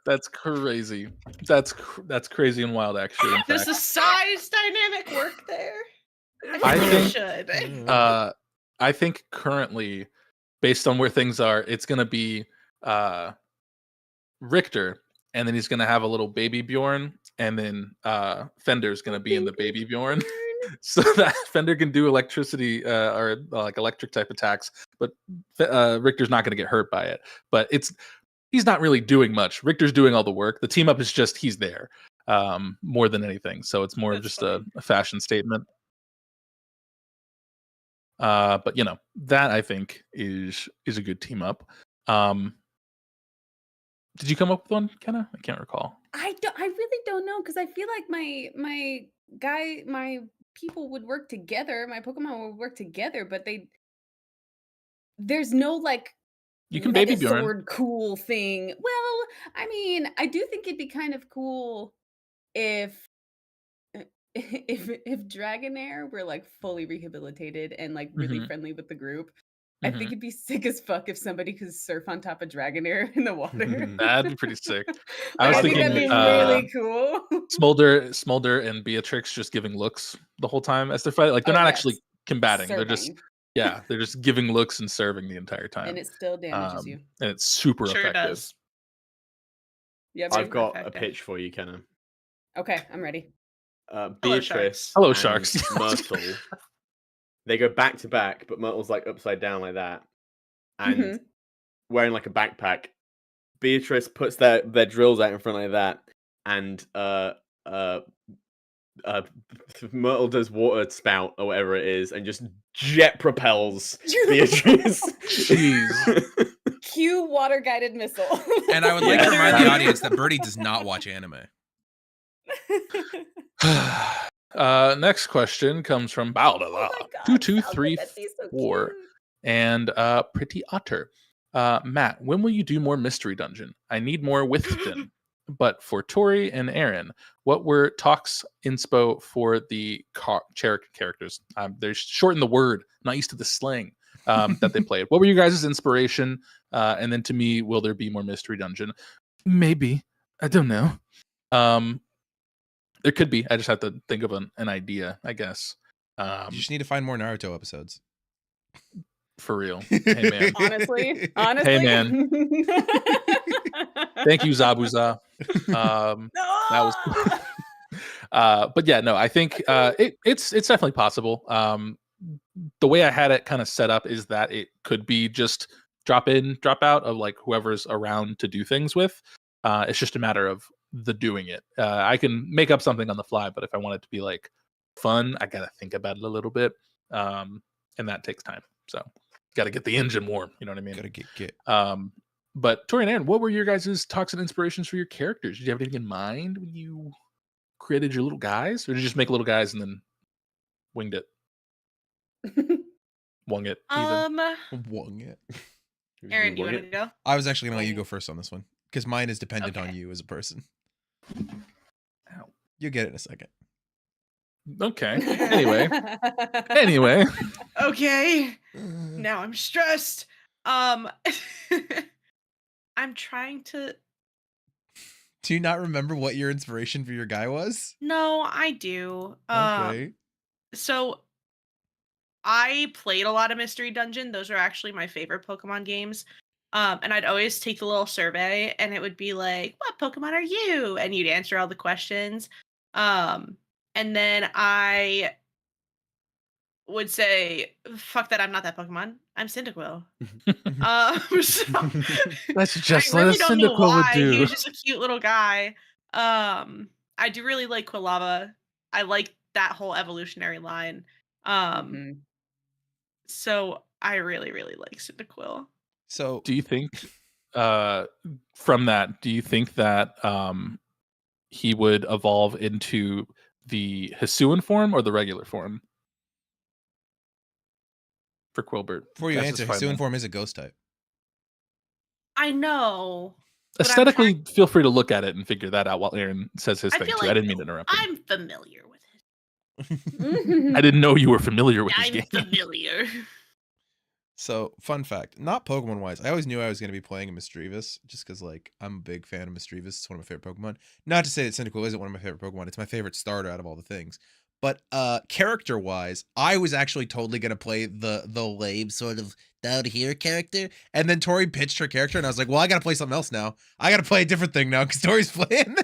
That's crazy. That's crazy and wild, actually. In Does fact. the size dynamic work there? I feel like think- it should. I think currently, based on where things are, it's gonna be Richter, and then he's gonna have a little baby Bjorn, and then Fender's gonna be in the baby Bjorn, so that Fender can do electricity or like electric type attacks, but Richter's not gonna get hurt by it. But he's not really doing much. Richter's doing all the work. The team up is just he's there more than anything. So it's more of That's just funny. a fashion statement. But you know, that I think is a good team up. Did you come up with one, Kenna? I can't recall. I really don't know, because I feel like my people would work together. My Pokemon would work together, but there's no like You can baby Bjorn. Megazord cool thing. Well, I mean, I do think it'd be kind of cool if Dragonair were like fully rehabilitated and like really Mhm. friendly with the group. I think Mhm. it'd be sick as fuck if somebody could surf on top of Dragonair in the water. That'd be pretty sick. I was think that'd be thinking, really cool. Smolder and Beatrix just giving looks the whole time as they're fighting. Like they're Oh, not yes. actually combating. They're just Serving. they're just giving looks and serving the entire time. And it still damages you. And it's super Sure effective. does. Yeah, I've got a effective. pitch for you, Kenna. Okay, I'm ready. Beatrice. Sharks. Hello, and Sharks. Myrtle. They go back to back, but Myrtle's like upside down like that, and wearing like a backpack. Beatrice puts their drills out in front like that, and Myrtle does water spout or whatever it is, and just jet propels Beatrice. Jeez. Cue water guided missile. And I would like to Yeah. remind the audience that Burrty does not watch anime. Next question comes from Baldala. Oh my God, 2234 and Pretty Otter. Matt, when will you do more mystery dungeon? I need more with them. But for Tori and Aaron, what were talks inspo for the characters? They shortened the word. I'm not used to the slang that they played. What were you guys' inspiration? And then to me, will there be more mystery dungeon? Maybe. I don't know. There could be. I just have to think of an idea, I guess. You just need to find more Naruto episodes. For real. Hey, man. Honestly. Hey, man. Thank you, Zabuza. No! That was but yeah, no, I think it's definitely possible. The way I had it kind of set up is that it could be just drop in, drop out of like whoever's around to do things with. It's just a matter of the doing it. I can make up something on the fly, but if I want it to be like fun, I gotta think about it a little bit. And that takes time. So gotta get the engine warm, you know what I mean? Gotta get. But Tori and Aaron, what were your guys' talks and inspirations for your characters? Did you have anything in mind when you created your little guys? Or did you just make little guys and then winged it? Wung it even? Wong it. Aaron, do you want to go? I was actually gonna let you go first on this one because mine is dependent on Okay. you as a person. Ow. You'll get it in a second. Okay. Anyway. Okay. Now I'm stressed. I'm trying to. Do you not remember what your inspiration for your guy was? No, I do. Okay. So I played a lot of Mystery Dungeon. Those are actually my favorite Pokemon games. And I'd always take the little survey, and it would be like, "What Pokemon are you?" And you'd answer all the questions. And then I would say, "Fuck that! I'm not that Pokemon. I'm Cyndaquil." So That's just I what really a don't know Cyndaquil would why. He do. was just a cute little guy. I do really like Quilava. I like that whole evolutionary line. Mhm. So I really, really like Cyndaquil. So Do you think from that, do you think that he would evolve into the Hisuian form or the regular form for Quilbert? before you Guess answer, it's fine Hisuian then. form is a ghost type. I know. but I'm Aesthetically, feel free to look at it and figure that out while Aaron says his I thing feel too. I like didn't mean to interrupt him. I'm familiar with it. I didn't know you were familiar with this I'm game. familiar. So, fun fact, not Pokemon wise, I always knew I was going to be playing a Misdreavus just because, like, I'm a big fan of Misdreavus. It's one of my favorite Pokemon. Not to say that Cyndaquil isn't one of my favorite Pokemon. It's my favorite starter out of all the things. But character wise, I was actually totally going to play the lame sort of down here character. And then Tori pitched her character, and I was like, well, I got to play something else now. I got to play a different thing now because Tori's playing.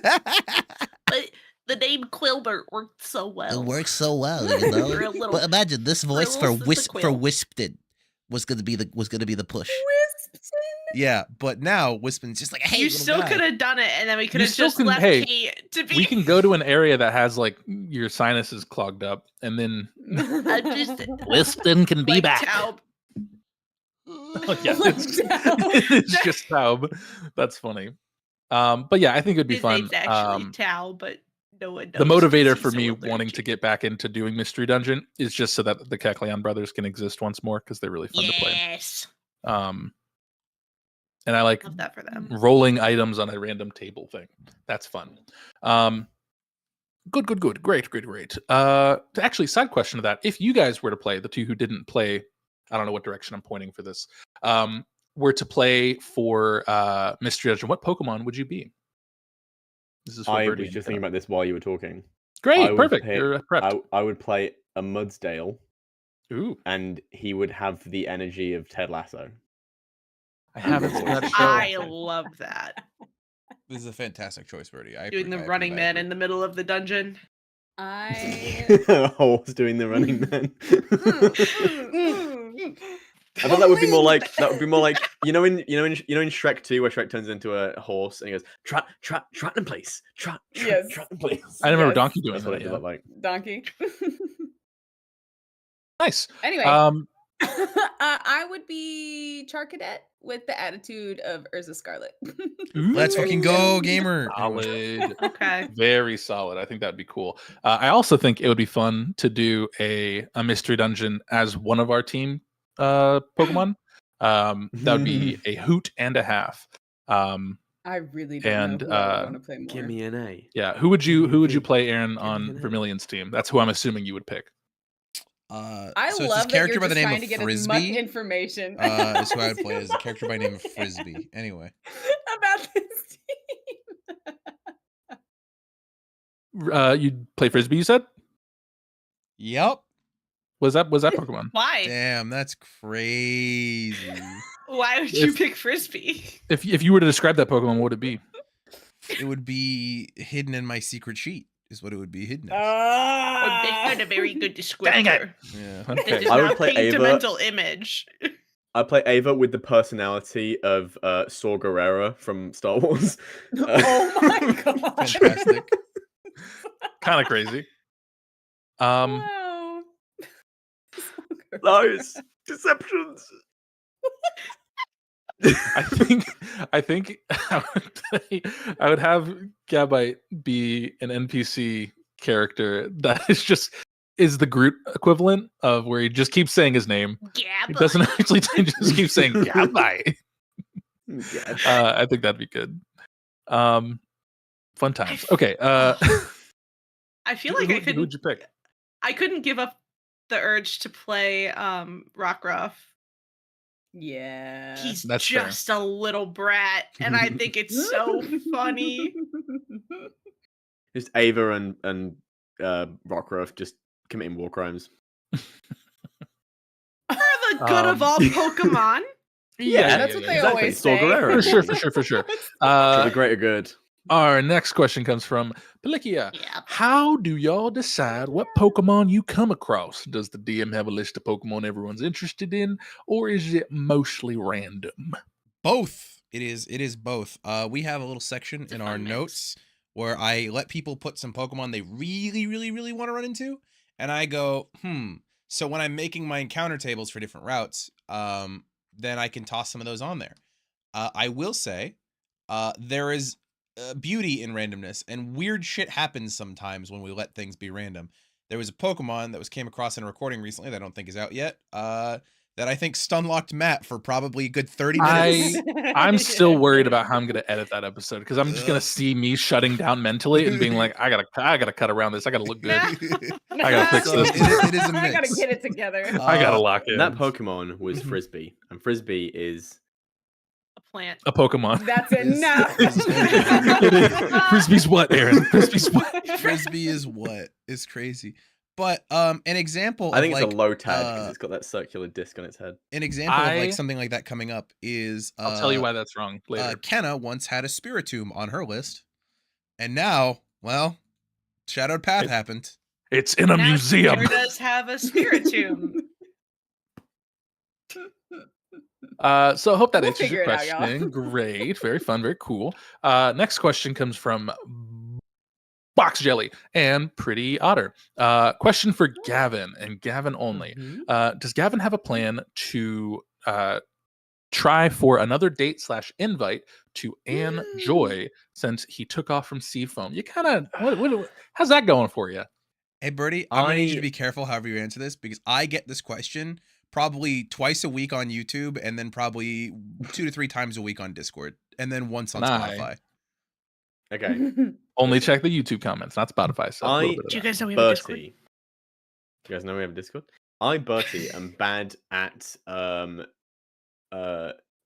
But the name Quilbert worked so well. It works so well, you know. For a little- But imagine this voice for a for little Cyndaquil. Wispton was gonna be the push. Wispton. Yeah, but now Wispin's just like, hey, You little still guy. could have done it, and then we could have still just can- left hey, Kate to be. We can go to an area that has like your sinuses clogged up, and then Wispton can be like back. Taub. oh, yeah, Like it's, Taub. it's just Taub. That's funny. But yeah, I think it'd be His fun. name's actually Tao, but no one knows. The motivator because for he's me so wanting to allergic. get back into doing Mystery Dungeon is just so that the Kecleon brothers can exist once more because they're really fun to play. Yes, And I like love that for them. rolling items on a random table thing. That's fun. Good. Great. Actually, side question to that: if you guys were to play, the two who didn't play, I don't know what direction I'm pointing for this, were to play for Mystery Dungeon, what Pokemon would you be? This is for I Burrty was and just Kenna. thinking about this while you were talking. I Great, would perfect. pick- You're prepped. I would play a Mudsdale, Ooh, and he would have the energy of Ted Lasso. I haven't seen that show. I love that. This is a fantastic choice, Burrty. Doing the Running Man in the middle of the dungeon. I A horse doing the running man. I thought that would be more like you know in Shrek 2 where Shrek turns into a horse and he goes trot in place, trot Yes. in place. I remember Yes. Donkey doing That's what that. it would Yeah. look like. Donkey. Nice. Anyway, I would be Charcadet with the attitude of Urza Scarlet. Let's fucking go, gamer. Solid. Okay. Very solid. I think that'd be cool. I also think it would be fun to do a mystery dungeon as one of our team Pokemon. That would be a hoot and a half. I really don't And, know who I would want to play more. Give me an A. Yeah, who would you play, Aaron, Give me on an A. Vermilion's team? That's who I'm assuming you would pick. I so it's this love that character you're by the just name trying of to get as much Frisbee. information Is who I would play as a character by the name of Frisbee. Anyway, about this team. You'd play Frisbee, you said? yep. Was that Pokemon? Why? Damn, that's crazy. Why would you If- pick Frisbee? If you were to describe that Pokemon, what would it be? It would be hidden in my secret sheet. Is what it would be hidden as. Oh, that's not a very good descriptor. Dang it. Yeah. That Okay. does I would not play paint a Ava. mental image. I play Ava with the personality of Saw Gerrera from Star Wars. Oh my god. Fantastic. Kind of crazy. Um, Wow. Lies, deceptions. I think I would have Gabite be an NPC character that is the Groot equivalent of where he just keeps saying his name. He Gabba. doesn't actually just keep saying Gabite. Yeah. I think that'd be good. Fun times. Okay. I feel like who'd you pick? I couldn't give up the urge to play Rockruff. Yeah. He's That's fair. just a little brat, and I think it's so funny. Just Ava and Rockruff just committing war crimes. Could evolve Pokemon. That's what they always say. For sure. For the greater good. Our next question comes from Pelikia. Yeah. How do y'all decide what Pokemon you come across? Does the DM have a list of Pokemon everyone's interested in, or is it mostly random? Both. It is both. We have a little section It's a in fun our mix. notes where I let people put some Pokemon they really want to run into, and I go, So when I'm making my encounter tables for different routes, then I can toss some of those on there. I will say, there is beauty in randomness, and weird shit happens sometimes when we let things be random. There was a Pokemon that came across in a recording recently that I don't think is out yet. That I think stunlocked Matt for probably a good 30 minutes. I'm still worried about how I'm going to edit that episode because I'm just going to see me shutting down mentally and being like, I gotta cut around this. I gotta look good. I gotta fix So this. it is a mix. I gotta get it together. I gotta lock in. That Pokemon was Frisbee, and Frisbee is A plant. A Pokemon. That's enough. It is. Frisbee's what, Aaron? Frisbee's what? Frisbee is what? It's crazy. But an example I think of it's like a low tag because it's got that circular disc on its head. an example of I- like something like that coming up is I'll tell you why that's wrong later. Kenna once had a Spiritomb on her list, and now, well, Shadowed Path happened. It's in a Now museum. Peter does have a Spiritomb. So I hope that We'll answers your figure it out, y'all. question. Great, very fun, very cool. Next question comes from Box Jelly and Pretty Otter. Question for Gavin and Gavin only. Does Gavin have a plan to try for another date/invite to Anne Joy since he took off from Seafoam? You kind of how's that going for you? Hey, Burrty, I'm gonna need you I- to be careful however you answer this because I get this question probably twice a week on YouTube and then probably 2 to 3 times a week on Discord and then once on Nice. Spotify. Okay. Only check the YouTube comments, not Spotify. So a little bit of Do you that. guys know we have a Discord? Bertie. You guys know we have a Discord? I, Bertie, am bad at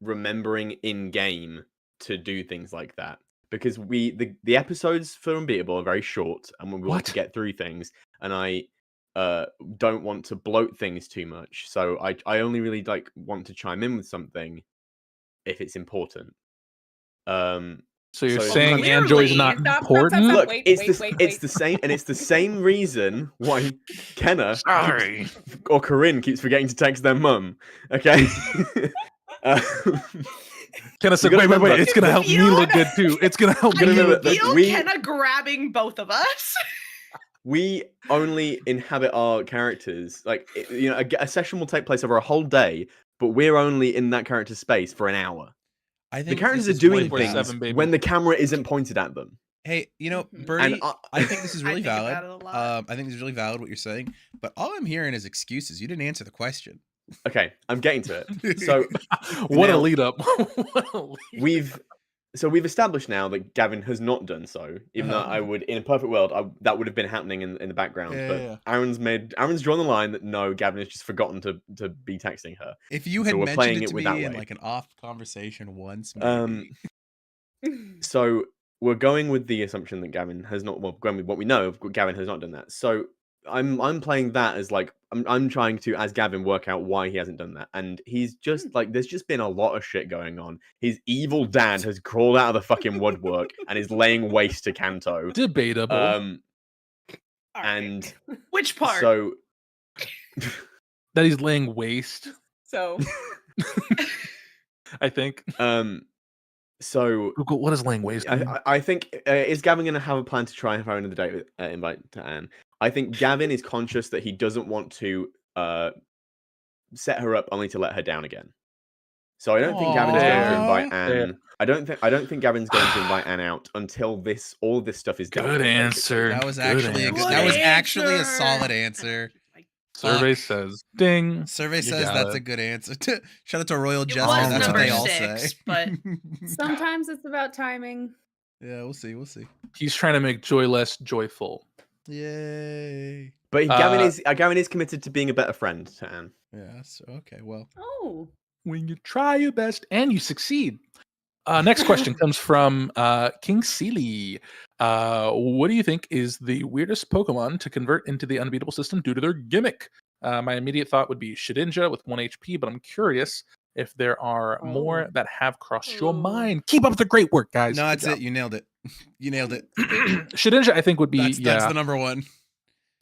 remembering in game to do things like that. Because the episodes for Unbeatable are very short and we want to What? get through things, and I don't want to bloat things too much. So I only really like want to chime in with something if it's important. So you're So- saying Clearly- Anne Joy's not Stop, important? stop. Look, wait, it's wait. the same, and it's the same reason why Kenna Sorry. or Coryne keeps forgetting to text their mum. Okay. Kenna said, You wait, gotta remember- it's gonna help me You- look good too. It's gonna help You me gotta look remember good. that Feel we- Kenna grabbing both of us. We only inhabit our characters. Like, a session will take place over a whole day, but we're only in that character space for an hour. I The think characters this are is doing 24/7, things baby. when the camera isn't pointed at them. Hey, Mhm. Burrty, And I think this is I really think valid. about it a lot. I think this is really valid what you're saying, but all I'm hearing is excuses. You didn't answer the question. Okay, I'm getting to it. So What a Now- lead up. What a lead. we've established now that Gavin has not done so, even though Uh-huh. I would, in a perfect world, that would have been happening in the background. Yeah, but yeah. Aaron's drawn the line that no, Gavin has just forgotten to be texting her. If you So had we're mentioned playing it it to with me that in way. like an off conversation once, maybe. So we're going with the assumption that Gavin has not. Well, going with what we know of Gavin has not done that. So I'm playing that as like I'm trying to, as Gavin, work out why he hasn't done that, and he's just like there's just been a lot of shit going on. His evil dad has crawled out of the fucking woodwork and is laying waste to Kanto. Debatable. All right. And Which part? so that he's laying waste, So I think. so Google, what is laying waste? mean? I think is Gavin going to have a plan to try and have another date with, invite to Anne? I think Gavin is conscious that he doesn't want to set her up only to let her down again. So I don't think Gavin's going to invite Fair. Anne. I don't think Gavin's going to invite Anne out until all this stuff is done. Good basically. answer. That was Good actually a good, answer. that was Good actually a answer. solid answer. Survey Fuck. says ding. Survey You says got that's it. a good answer. Shout out to Royal It Jester. was That's what number they all 6, say. but- sometimes it's about timing. Yeah, we'll see. We'll see. He's trying to make joy less joyful. Yay. But Gavin is committed to being a better friend to Anne. Yeah. So, okay. Well. Oh, When you try your best and you succeed. Next question comes from King Sealy. What do you think is the weirdest Pokemon to convert into the Unbeatable system due to their gimmick? My immediate thought would be Shedinja with 1 HP, but I'm curious if there are more Oh. that have crossed your Ooh. mind. Keep up the great work, guys. No, Good that's job. it. You nailed it. You nailed it. Shedinja, I think, would be That's the number one.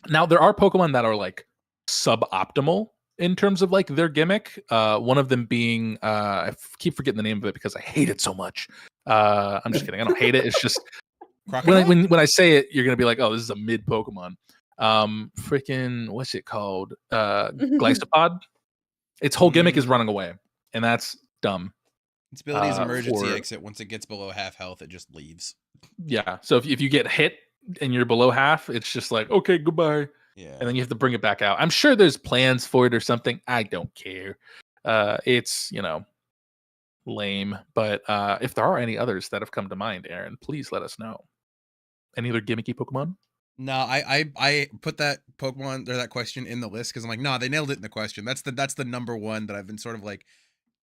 Now there are Pokemon that are like suboptimal in terms of like their gimmick. One of them being keep forgetting the name of it because I hate it so much. I'm just kidding. I don't hate it. It's just when I say it, you're gonna be like, oh, this is a mid Pokemon. Freaking what's it called? Glycopod. Its whole gimmick is running away, and that's dumb. Its ability is emergency for- exit. Once it gets below half health, it just leaves. Yeah. So if you get hit and you're below half, it's just like, okay, goodbye. Yeah. And then you have to bring it back out. I'm sure there's plans for it or something. I don't care. It's, lame. But if there are any others that have come to mind, Aaron, please let us know. Any other gimmicky Pokemon? No, I put that Pokemon or that question in the list because I'm like, no, they nailed it in the question. That's the number one that I've been sort of like,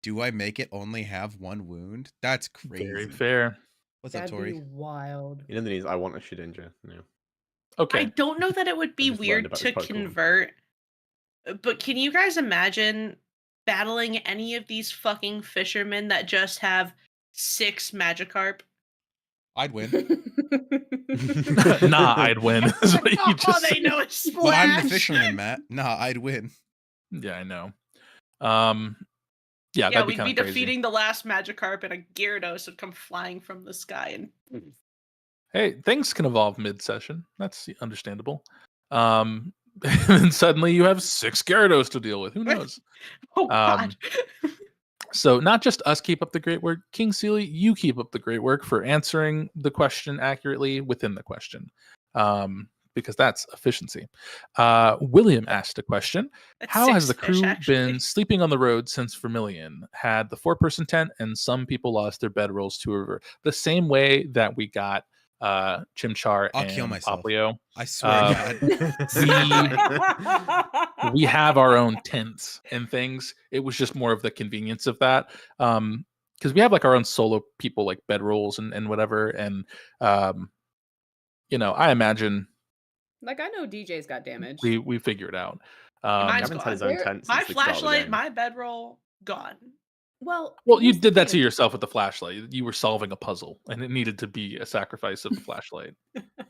do I make it only have one wound? That's crazy. Very fair. What's up, That'd Tori? be wild. You know the news. I want a Shedinja. No. Okay. I don't know that it would be just learned weird about to this Pokemon. convert, but can you guys imagine battling any of these fucking fishermen that just have 6 Magikarp? I'd win. Nah, I'd win. Is what you Oh, just they said. know a Well, I'm the splash. fisherman, Matt. Nah, I'd win. Yeah, I know. Yeah, that'd be we'd kind be of crazy. defeating the last Magikarp, and a Gyarados would come flying from the sky. And Hey, things can evolve mid-session. That's understandable. And suddenly you have 6 Gyarados to deal with. Who knows? oh god, So not just us keep up the great work, King Sealy, you keep up the great work for answering the question accurately within the question, because that's efficiency. William asked a question. That's How has 6 the fish, crew actually. been sleeping on the road since Vermilion? Had the 4-person tent and some people lost their bedrolls to a river. The same way that we got Chimchar I'll and kill myself. Poplio. I swear to God. We have our own tents and things. It was just more of the convenience of that. Because we have like our own solo people, like bedrolls and whatever. And I imagine Like I know DJ's got damage. we figure it out. Mine's Gavin's gone. had his own tent. My since the start of the flashlight, game. my bedroll, gone. Well, you here's the did that to thing. yourself with the flashlight. You were solving a puzzle, and it needed to be a sacrifice of the flashlight.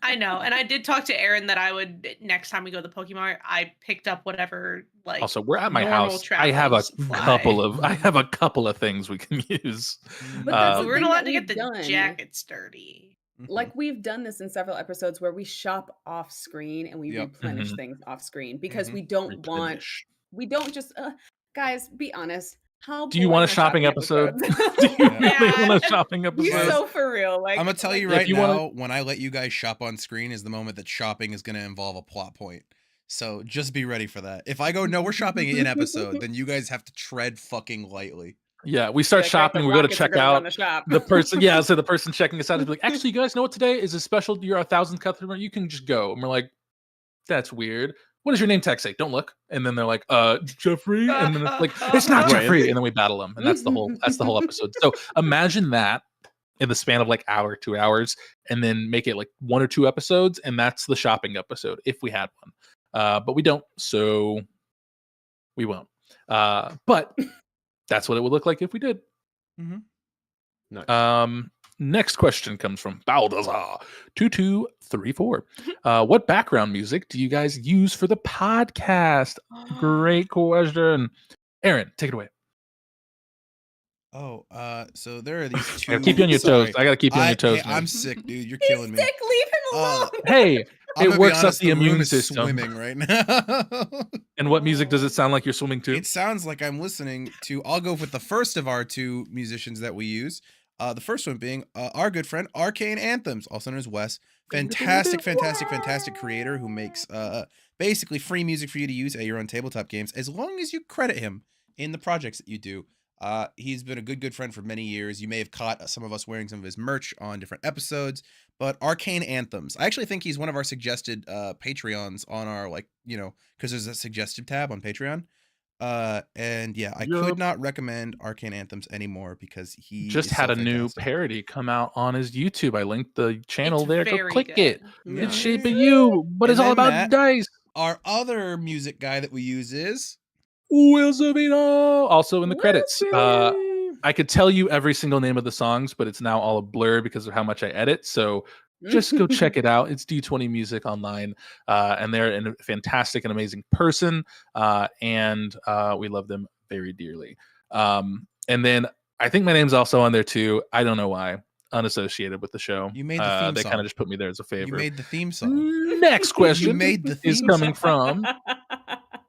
I know, and I did talk to Aaron that I would next time we go to the Pokemon. I picked up whatever like. Also, we're at my normal house. I have a traveling couple of things we can use. But that's the we're thing not allowed that to get we've the done. jacket sturdy. Like we've done this in several episodes where we shop off screen and we Yep. replenish Mhm. things off screen because Mhm. we don't want, Replenish. we don't just, guys, be honest. How Do you boring want a are shopping episode? Do you Yeah. really want a shopping You episode? so for real. Like I'm gonna tell you if right you now, wanna- when I let you guys shop on screen is the moment that shopping is gonna involve a plot point. So just be ready for that. If I go, no, we're shopping in episode, then you guys have to tread fucking lightly. Yeah, we start like, shopping. the We go to Rockets are check gonna run out the shop. the person. Yeah, so the person checking us out is like, actually, you guys know what today is a special. You're 1,000th customer. You can just go. And we're like, that's weird. What does your name tag say? Don't look. And then they're like, Jeffrey. And then it's like, it's not Right. Jeffrey. And then we battle them. And that's the whole episode. So imagine that in the span of like hour, 2 hours, and then make it like 1 or 2 episodes. And that's the shopping episode if we had one. But we don't, so we won't. But that's what it would look like if we did. Nice. Next question comes from Baldassar 2234. What background music do you guys use for the podcast? Great question. Aaron, take it away. Oh, so there are these I two. gotta keep you on your Sorry. toes. I gotta keep you on your toes. Hey, man. I'm sick, dude. You're He's killing me. sick, leave him alone. Hey, I'm it gonna be works up honest, the immune room is system. swimming right now. And what music does it sound like you're swimming to? It sounds like I'm listening to. I'll go with the first of our 2 musicians that we use. The first one being our good friend Arcane Anthems, also known as Wes. Fantastic creator who makes basically free music for you to use at your own tabletop games, as long as you credit him in the projects that you do. He's been a good friend for many years. You may have caught some of us wearing some of his merch on different episodes. But Arcane Anthems, I actually think he's one of our suggested Patreons on our because there's a suggested tab on Patreon. And yeah, I could not recommend Arcane Anthems anymore because he just is had so a new fantastic. parody come out on his YouTube. I linked the channel It's there. Go very click good. it. Yeah. It's Shape of You, but And it's all then about Matt- dice. Our other music guy that we use is Will Savino, also in the Will credits. Savino. I could tell you every single name of the songs, but it's now all a blur because of how much I edit. So just go check it out. It's D20 Music online, and they're a fantastic and amazing person, and we love them very dearly. And then I think my name's also on there too. I don't know why. Unassociated with the show. You made the theme They song. kind of just put me there as a favor. You made the theme song. Next question You made the is theme coming song. from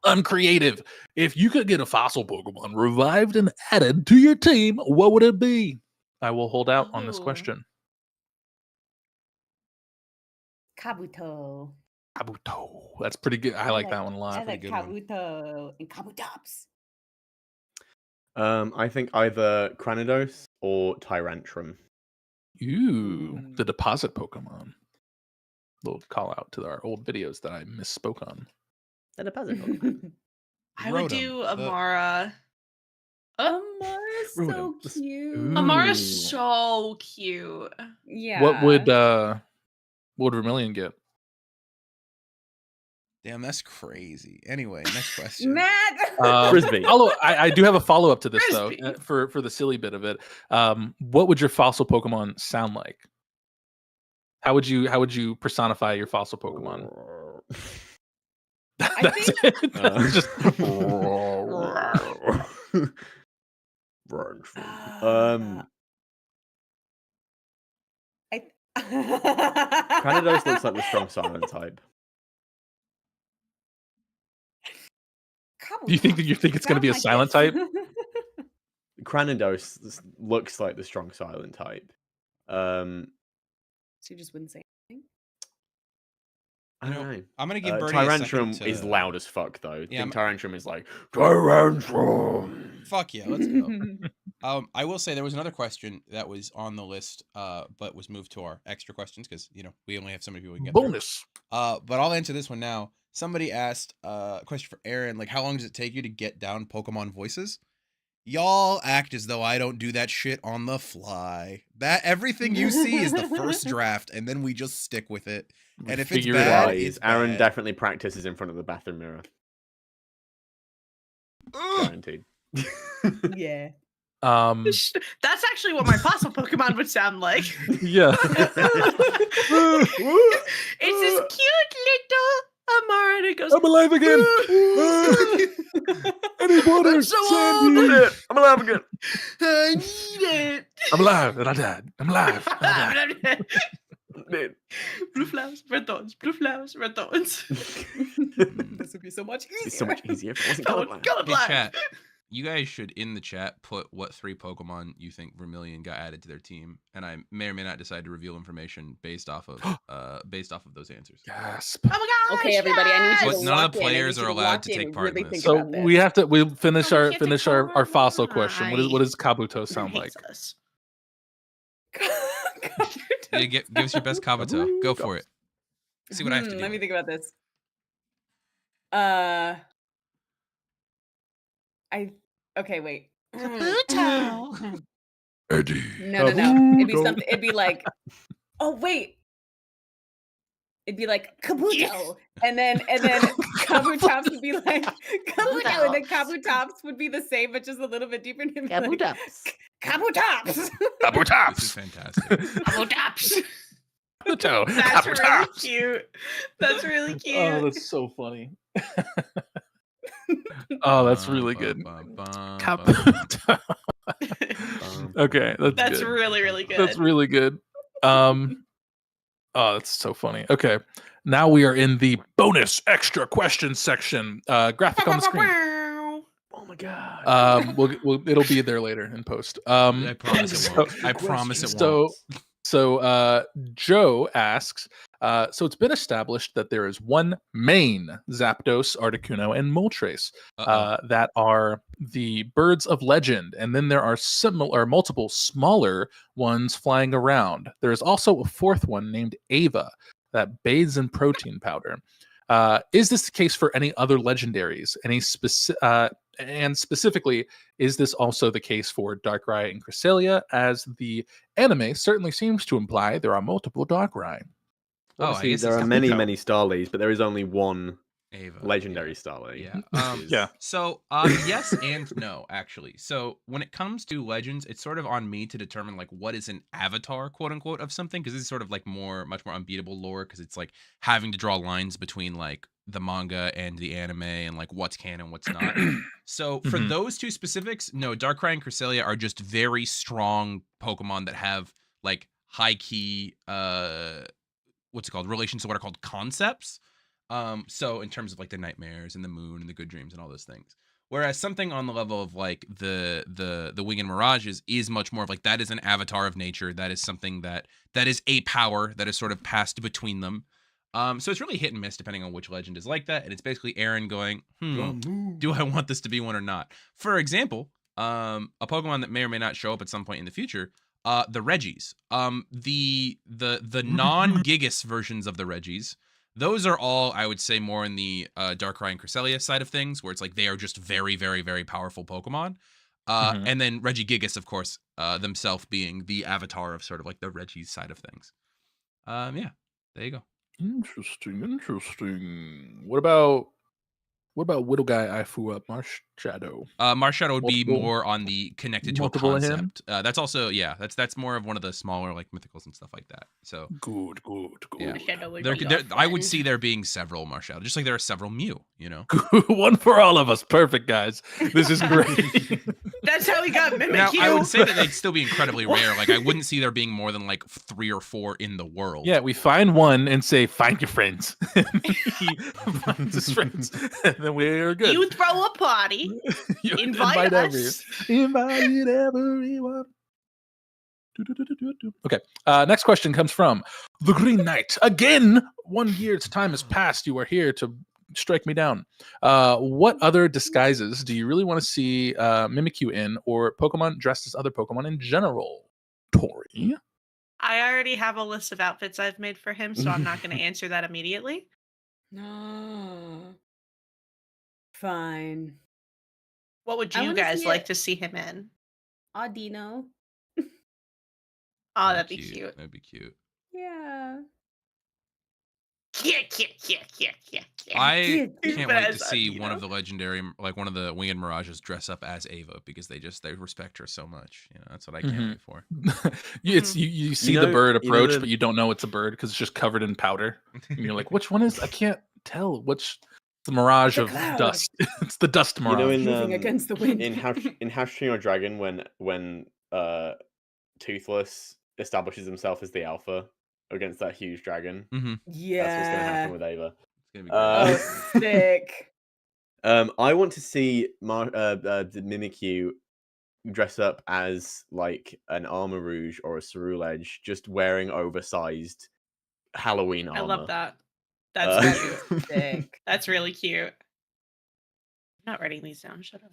Uncreative. If you could get a fossil Pokemon revived and added to your team, what would it be? I will hold out on this Ooh. question. Kabuto. Kabuto. That's pretty good. I like that one a I lot. like good one. Kabuto and Kabutops. I think either Cranidos or Tyrantrum. Ooh, the deposit Pokemon. Little call out to our old videos that I misspoke on. The deposit Pokemon. I would Rotom, do the- Amara. Amara's so Ruin it. cute. Ooh. Amara's so cute. Yeah. What would Vermilion get? Damn, that's crazy. Anyway, next question. Matt? Frisbee. I do have a follow up to this though, Frisbee. for the silly bit of it. What would your fossil Pokemon sound like? How would you personify your fossil Pokemon? I That's think- it. That's just Cranidos looks like the strong silent type. Do you think it's going to be a silent type? Cranidos looks like the strong silent type. So you just wouldn't say anything? I don't know. I'm gonna give Burrty a second Tyrantrum to... is loud as fuck though. Yeah, I think Tyrantrum is like Tyrantrum. Fuck yeah, let's go. I will say there was another question that was on the list, but was moved to our extra questions because we only have so many people we can get through. Bonus. But I'll answer this one now. Somebody asked a question for Aaron, like, how long does it take you to get down Pokemon voices? Y'all act as though I don't do that shit on the fly. That everything you see is the first draft, and then we just stick with it. And if it's Figure it bad, out. it's Aaron bad. definitely practices in front of the bathroom mirror. Guaranteed. Yeah. That's actually what my fossil Pokemon would sound like. Yeah. It's this cute little Amara and it goes, I'm alive again. I need water. I'm so Sandy. I'm alive again. I need it. I'm alive and I died. I'm alive. And I died. Blue flowers, red thorns, blue flowers, red thorns. This would be so much easier. It's so much easier if it wasn't Oh, colorblind. Hey, colorblind. chat. You guys should in the chat put what 3 Pokemon you think Vermilion got added to their team, and I may or may not decide to reveal information based off of those answers. Gasp. Oh my gosh. Okay, everybody, I need you But to none of lock the in. I players need you are to allowed lock to in take and part in really this. think So about this. we'll finish Oh, we our can't take our part. fossil question. What does Kabuto sound like? Hates us. Yeah, give us your best Kabuto. Go for it. See what I have to do. Let me think about this. Okay, wait. Kabuto. Eddie. No. It'd be something. It'd be like, oh wait. It'd be like Kabuto, and then Kabutops would be like Kabuto, and then Kabutops would be the same, but just a little bit deeper. Kabutops. Kabutops. This is Kabutops. fantastic. Kabutops. Kabuto. That's really Kabutops. cute. That's really cute. Oh, that's so funny. Oh, that's really good. Kabuto. Okay, That's good. really, really good. That's really good. Oh, that's so funny. Okay, now we are in the bonus extra questions section. Graphic on the screen. Oh my god. It'll be there later in post. I promise it won't. I promise it won't. So Joe asks, so it's been established that there is one main Zapdos, Articuno, and Moltres that are the birds of legend, and then there are multiple smaller ones flying around. There is also a fourth one named Ava that bathes in protein powder. Is this the case for any other legendaries? And specifically, is this also the case for Darkrai and Cresselia, as the anime certainly seems to imply there are multiple Darkrai? Oh, I Obviously, guess there it's are many Kabuto. Starlies, but there is only one Ava. legendary Starly. Yeah. Yeah. So yes and no, actually. So when it comes to legends, it's sort of on me to determine like what is an avatar, quote unquote, of something, because it's sort of like much more unbeatable lore, because it's like having to draw lines between like the manga and the anime and like what's canon, what's not. So for Mhm. those two specifics, no, Darkrai and Cresselia are just very strong Pokemon that have like high key what's it called, relations to what are called concepts. So in terms of like the nightmares and the moon and the good dreams and all those things. Whereas something on the level of like the Wing and Mirages is much more of like that is an avatar of nature. That is something that is a power that is sort of passed between them. So it's really hit and miss depending on which legend is like that. And it's basically Aaron going, do I want this to be one or not? For example, a Pokemon that may or may not show up at some point in the future, the Reggies. The non-Gigas versions of the Reggies. Those are all, I would say, more in the Darkrai and Cresselia side of things, where it's like they are just very, very, very powerful Pokemon. Mhm. And then Regigigas, of course, themselves being the avatar of sort of like the Reggies side of things. Yeah, there you go. Interesting. What about Widow Guy Ifu up Marsh Shadow? Marshadow would be Multiple- more on the connected to a multiple of him? concept. That's also, yeah, that's more of one of the smaller like mythicals and stuff like that. So Good. Yeah. Shadow would there, be there, our I would friend. see there being several Marshadow, just like there are several Mew, you know? One for all of us. Perfect, guys. This is great. That's how we got Now, Mimikyu. I would say that they'd still be incredibly rare. Like, I wouldn't see there being more than like 3 or 4 in the world. Yeah, we find one and say, find your friends. He finds his friends. And then we're good. You throw a party, You invite us. Invite everyone. Okay. Next question comes from the Green Knight. Again, 1 year's time has passed. You are here to strike me down. What other disguises do you really want to see Mimikyu in, or Pokemon dressed as other Pokemon in general? Tori? I already have a list of outfits I've made for him, so I'm not going to answer that immediately. No. Fine. What would I you wanna guys see like it. to see him in? Audino. Oh, that'd be cute. That'd be cute. Yeah. I Cute. can't But wait to as see Audino. one of the legendary, like one of the Winged Mirages dress up as Ava, because they respect her so much. You know, that's what I can't Mhm. wait for. You see the know- bird you know approach, the- but you don't know it's a bird because it's just covered in powder. And you're like, which one is? I can't tell which. The mirage The of cloud. dust. It's the dust mirage. You know, in Moving against the wind. in How to Train Your Dragon, when Toothless establishes himself as the alpha against that huge dragon, Mm-hmm. Yeah. that's what's going to happen with Ava. It's gonna be Oh, great. sick. I want to see the Mimikyu dress up as like an Armor Rouge or a Ceruledge, just wearing oversized Halloween armor. I love that. That's cute. Sick. That's really cute. I'm not writing these down. Shut up.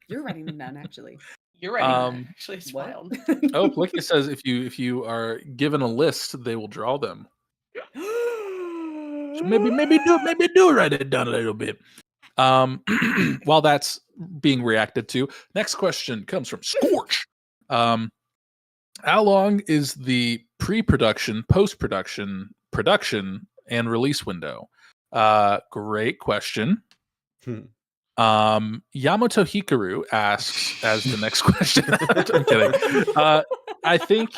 You're writing them down, actually. You're writing Um, that. Actually, it's What? wild. Oh, Plicky says if you are given a list, they will draw them. So maybe do write it down a little bit. While that's being reacted to, next question comes from Scorch. How long is the pre-production, post-production, production, and release window? Great question. Yamato Hikaru asks as the next question. I'm kidding. I think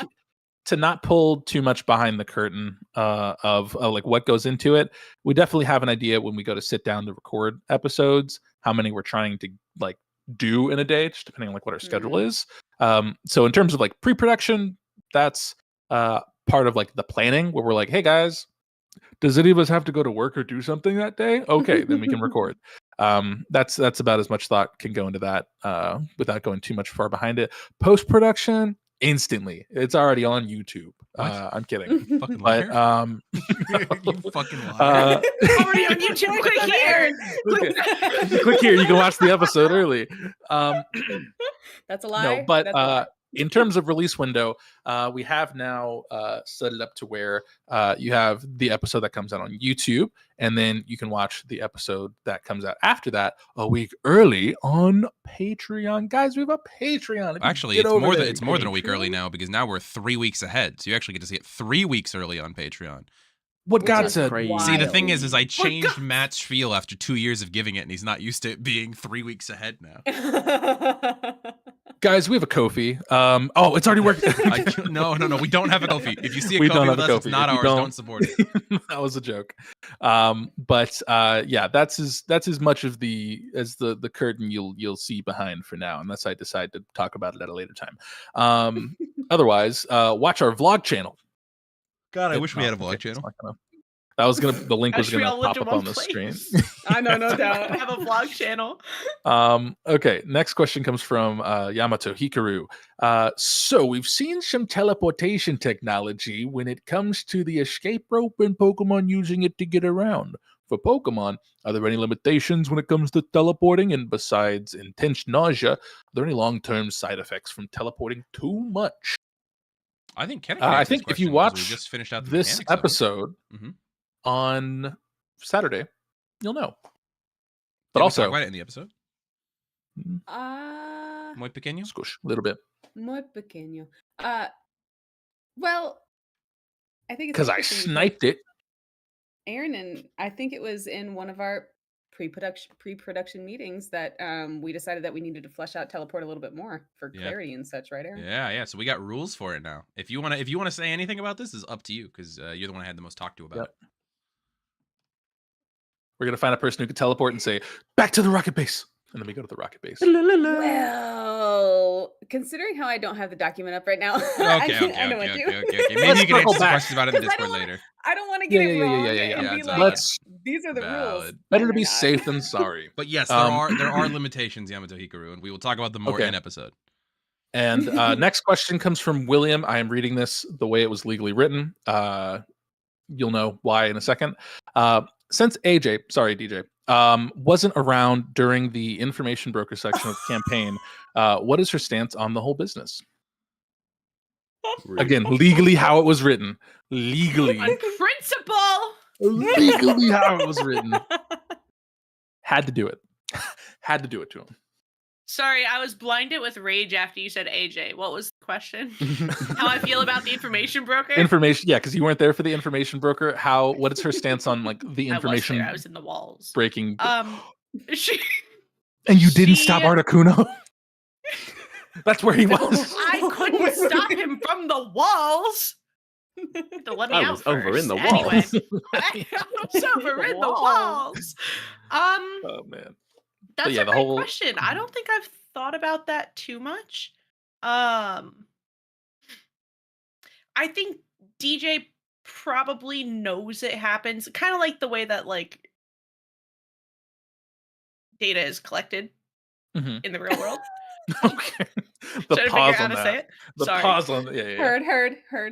to not pull too much behind the curtain of like what goes into it, we definitely have an idea when we go to sit down to record episodes, how many we're trying to like do in a day, just depending on like what our schedule is. So in terms of like pre-production, that's part of like the planning where we're like, hey guys, does any of us have to go to work or do something that day? Okay, then we can record. That's about as much thought can go into that without going too much far behind it. Post-production, instantly. It's already on YouTube. What? I'm kidding. Fucking But liar. You fucking liar. Already on YouTube. Click here. Click here. You can watch the episode early. That's a lie. No, but That's a lie. in terms of release window, we have now set it up to where you have the episode that comes out on YouTube, and then you can watch the episode that comes out after that a week early on Patreon. Guys, we have a Patreon. If you Actually, get it's over more there, than a week Patreon. early now, because now we're 3 weeks ahead. So you actually get to see it 3 weeks early on Patreon. What Which God is said. crazy. See, the thing wild. is I changed Matt's spiel after 2 years of giving it, and he's not used to it being 3 weeks ahead now. Guys, we have a Kofi. Oh, it's already working. No, we don't have a Kofi. If you see a We Kofi don't have with a us, it's Kofi. not If you ours. don't- Don't support it. That was a joke. But yeah, that's as much of the curtain you'll see behind for now, unless I decide to talk about it at a later time. Otherwise, watch our vlog channel. God, I It- wish we no, had a vlog okay, it's channel. not gonna- That was gonna. The link I was wish we gonna all lived pop in up one on the screen. place. I know, no I doubt. have a vlog channel. Okay, next question comes from Yamato Hikaru. So we've seen some teleportation technology when it comes to the escape rope and Pokemon using it to get around. For Pokemon, are there any limitations when it comes to teleporting? And besides intense nausea, are there any long-term side effects from teleporting too much? I think Kenna I answer this think if you question 'cause we watch just finished out the this mechanics of it. episode Mhm. on Saturday, you'll know. Did But we also, talk about it in the episode? Muy pequeño? squish a little bit. Muy pequeño. Well, I think it's Because I interesting sniped it. Aaron, and I think it was in one of our pre-production meetings that we decided that we needed to flesh out teleport a little bit more for Yeah. clarity and such, right, Aaron? Yeah. So we got rules for it now. If you wanna say anything about this, is up to you because you're the one I had the most talk to about Yep. it. We're gonna find a person who can teleport and say, "Back to the rocket base," and then we go to the rocket base. Well, considering how I don't have the document up right now, I know what to do. Okay. Maybe Let's you can circle answer some back. questions about it in the 'Cause I Discord don't wanna- later. I don't want to get Yeah, it yeah, wrong yeah. and Yeah, be it's like, Let's these are the rules. Valid. better and to be they're not. safe than sorry. But yes, Um, there are limitations, Yamato Hikaru, and we will talk about them more Okay. in episode. And next question comes from William. I am reading this the way it was legally written. You'll know why in a second. Since AJ, sorry DJ, wasn't around during the information broker section of the campaign, what is her stance on the whole business? Again, legally how it was written. Legally. On principle. Legally how it was written. Had to do it. Had to do it to him. Sorry, I was blinded with rage after you said AJ. What was the question? How I feel about the information broker? Information, yeah, because you weren't there for the information broker. What is her stance on like the I information was in the walls. breaking? She, And you didn't she- stop Articuno? That's where he was. I couldn't stop him from the walls. To let me I out was over in first. the Anyway, walls. I was over in the walls. Oh man. That's yeah, a the great whole- question. I don't think I've thought about that too much. I think DJ probably knows it happens, kind of like the way that like data is collected Mhm. in the real world. Okay. The Trying to figure pause out how on to that. say it. The Sorry. pause on yeah. Heard for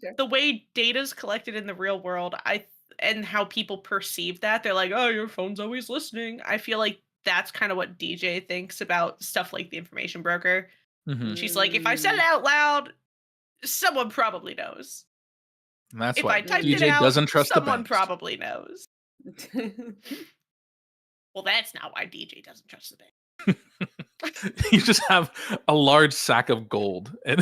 sure. The way data's collected in the real world, and how people perceive that, they're like, oh, your phone's always listening. I feel like that's kind of what DJ thinks about stuff like the information broker. Mhm. She's like, if I said it out loud, someone probably knows. And that's If why I typed DJ it out, doesn't trust the someone banks. probably knows. Well, that's not why DJ doesn't trust the bank. You just have a large sack of gold, and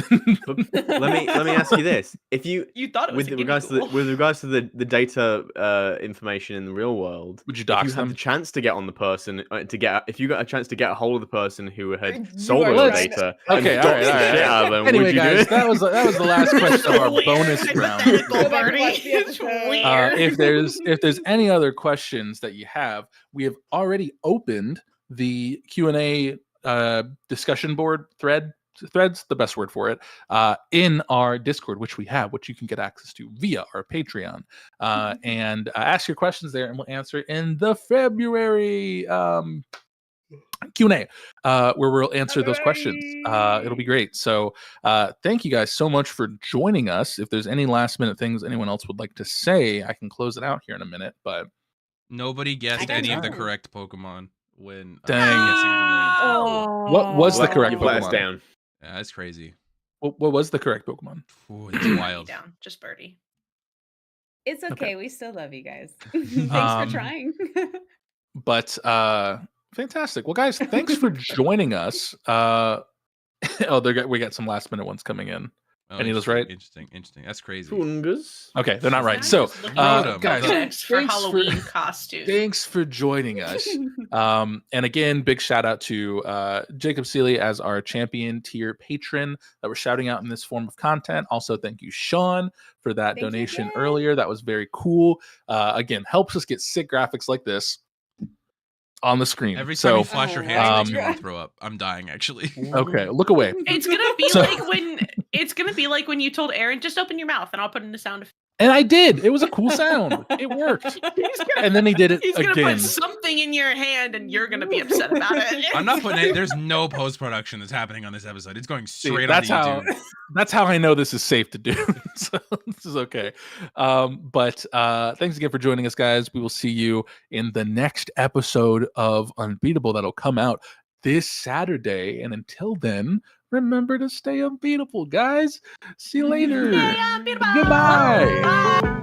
But let me ask you this: if you You thought it was with a regards to the, Gimmick with regards to the data information in the real world, would you if dox you had them? the chance to get on the person if you got a chance to get a hold of the person who had You sold are all the trying to- data Okay, and all doxed right, the all right, shit all out of them, Anyway, would you do guys, it? that was the last question of our Weird. bonus round. Hypothetical, Go back and Burrty. watch the It's episode. weird. If there's any other questions that you have, we have already opened the Q&A discussion board threads, the best word for it, in our Discord, which you can get access to via our Patreon, and ask your questions there, and we'll answer in the February Q&A, where we'll answer those questions. It'll be great. So thank you guys so much for joining us. If there's any last minute things anyone else would like to say, I can close it out here in a minute, but Nobody guessed got any of the time. correct Pokemon when Dang. guessing the names. Oh. What was the Let- correct you've let us Pokemon? down. Yeah, that's crazy. What was the correct Pokemon? Ooh, it's wild. Down, just Burrty. It's okay. Okay. We still love you guys. Thanks Um, for trying. But fantastic. Well, guys, thanks for joining us. We got some last minute ones coming in. Any of those right? Interesting. That's crazy. Fungus. Okay, they're not right. I'm So, just looking at at guys, Pokedex for thanks for- Halloween costumes. thanks for joining us. And again, big shout out to Jacob Seeley as our champion tier patron that we're shouting out in this form of content. Also, thank you, Sean, for that Thank you, donation Dad. earlier. That was very cool. Again, helps us get sick graphics like this on the screen. Every time so, you flash your Oh, hands, it makes um, me want to throw up. I'm dying actually. okay, look away. It's gonna be So- like when you told Aaron, just open your mouth and I'll put in the sound effect. And I did. It was a cool sound. It worked. And then he did it He's gonna again. put something in your hand and you're gonna be upset about it. I'm not putting it. There's no post production that's happening on this episode. It's going See, straight that's on YouTube. that's how I know this is safe to do. So this is okay. But thanks again for joining us, guys. We will see you in the next episode of Unbeatable that'll come out this Saturday. And until then, remember to stay unbeatable, guys. See you later. Stay unbeatable. Goodbye. Bye.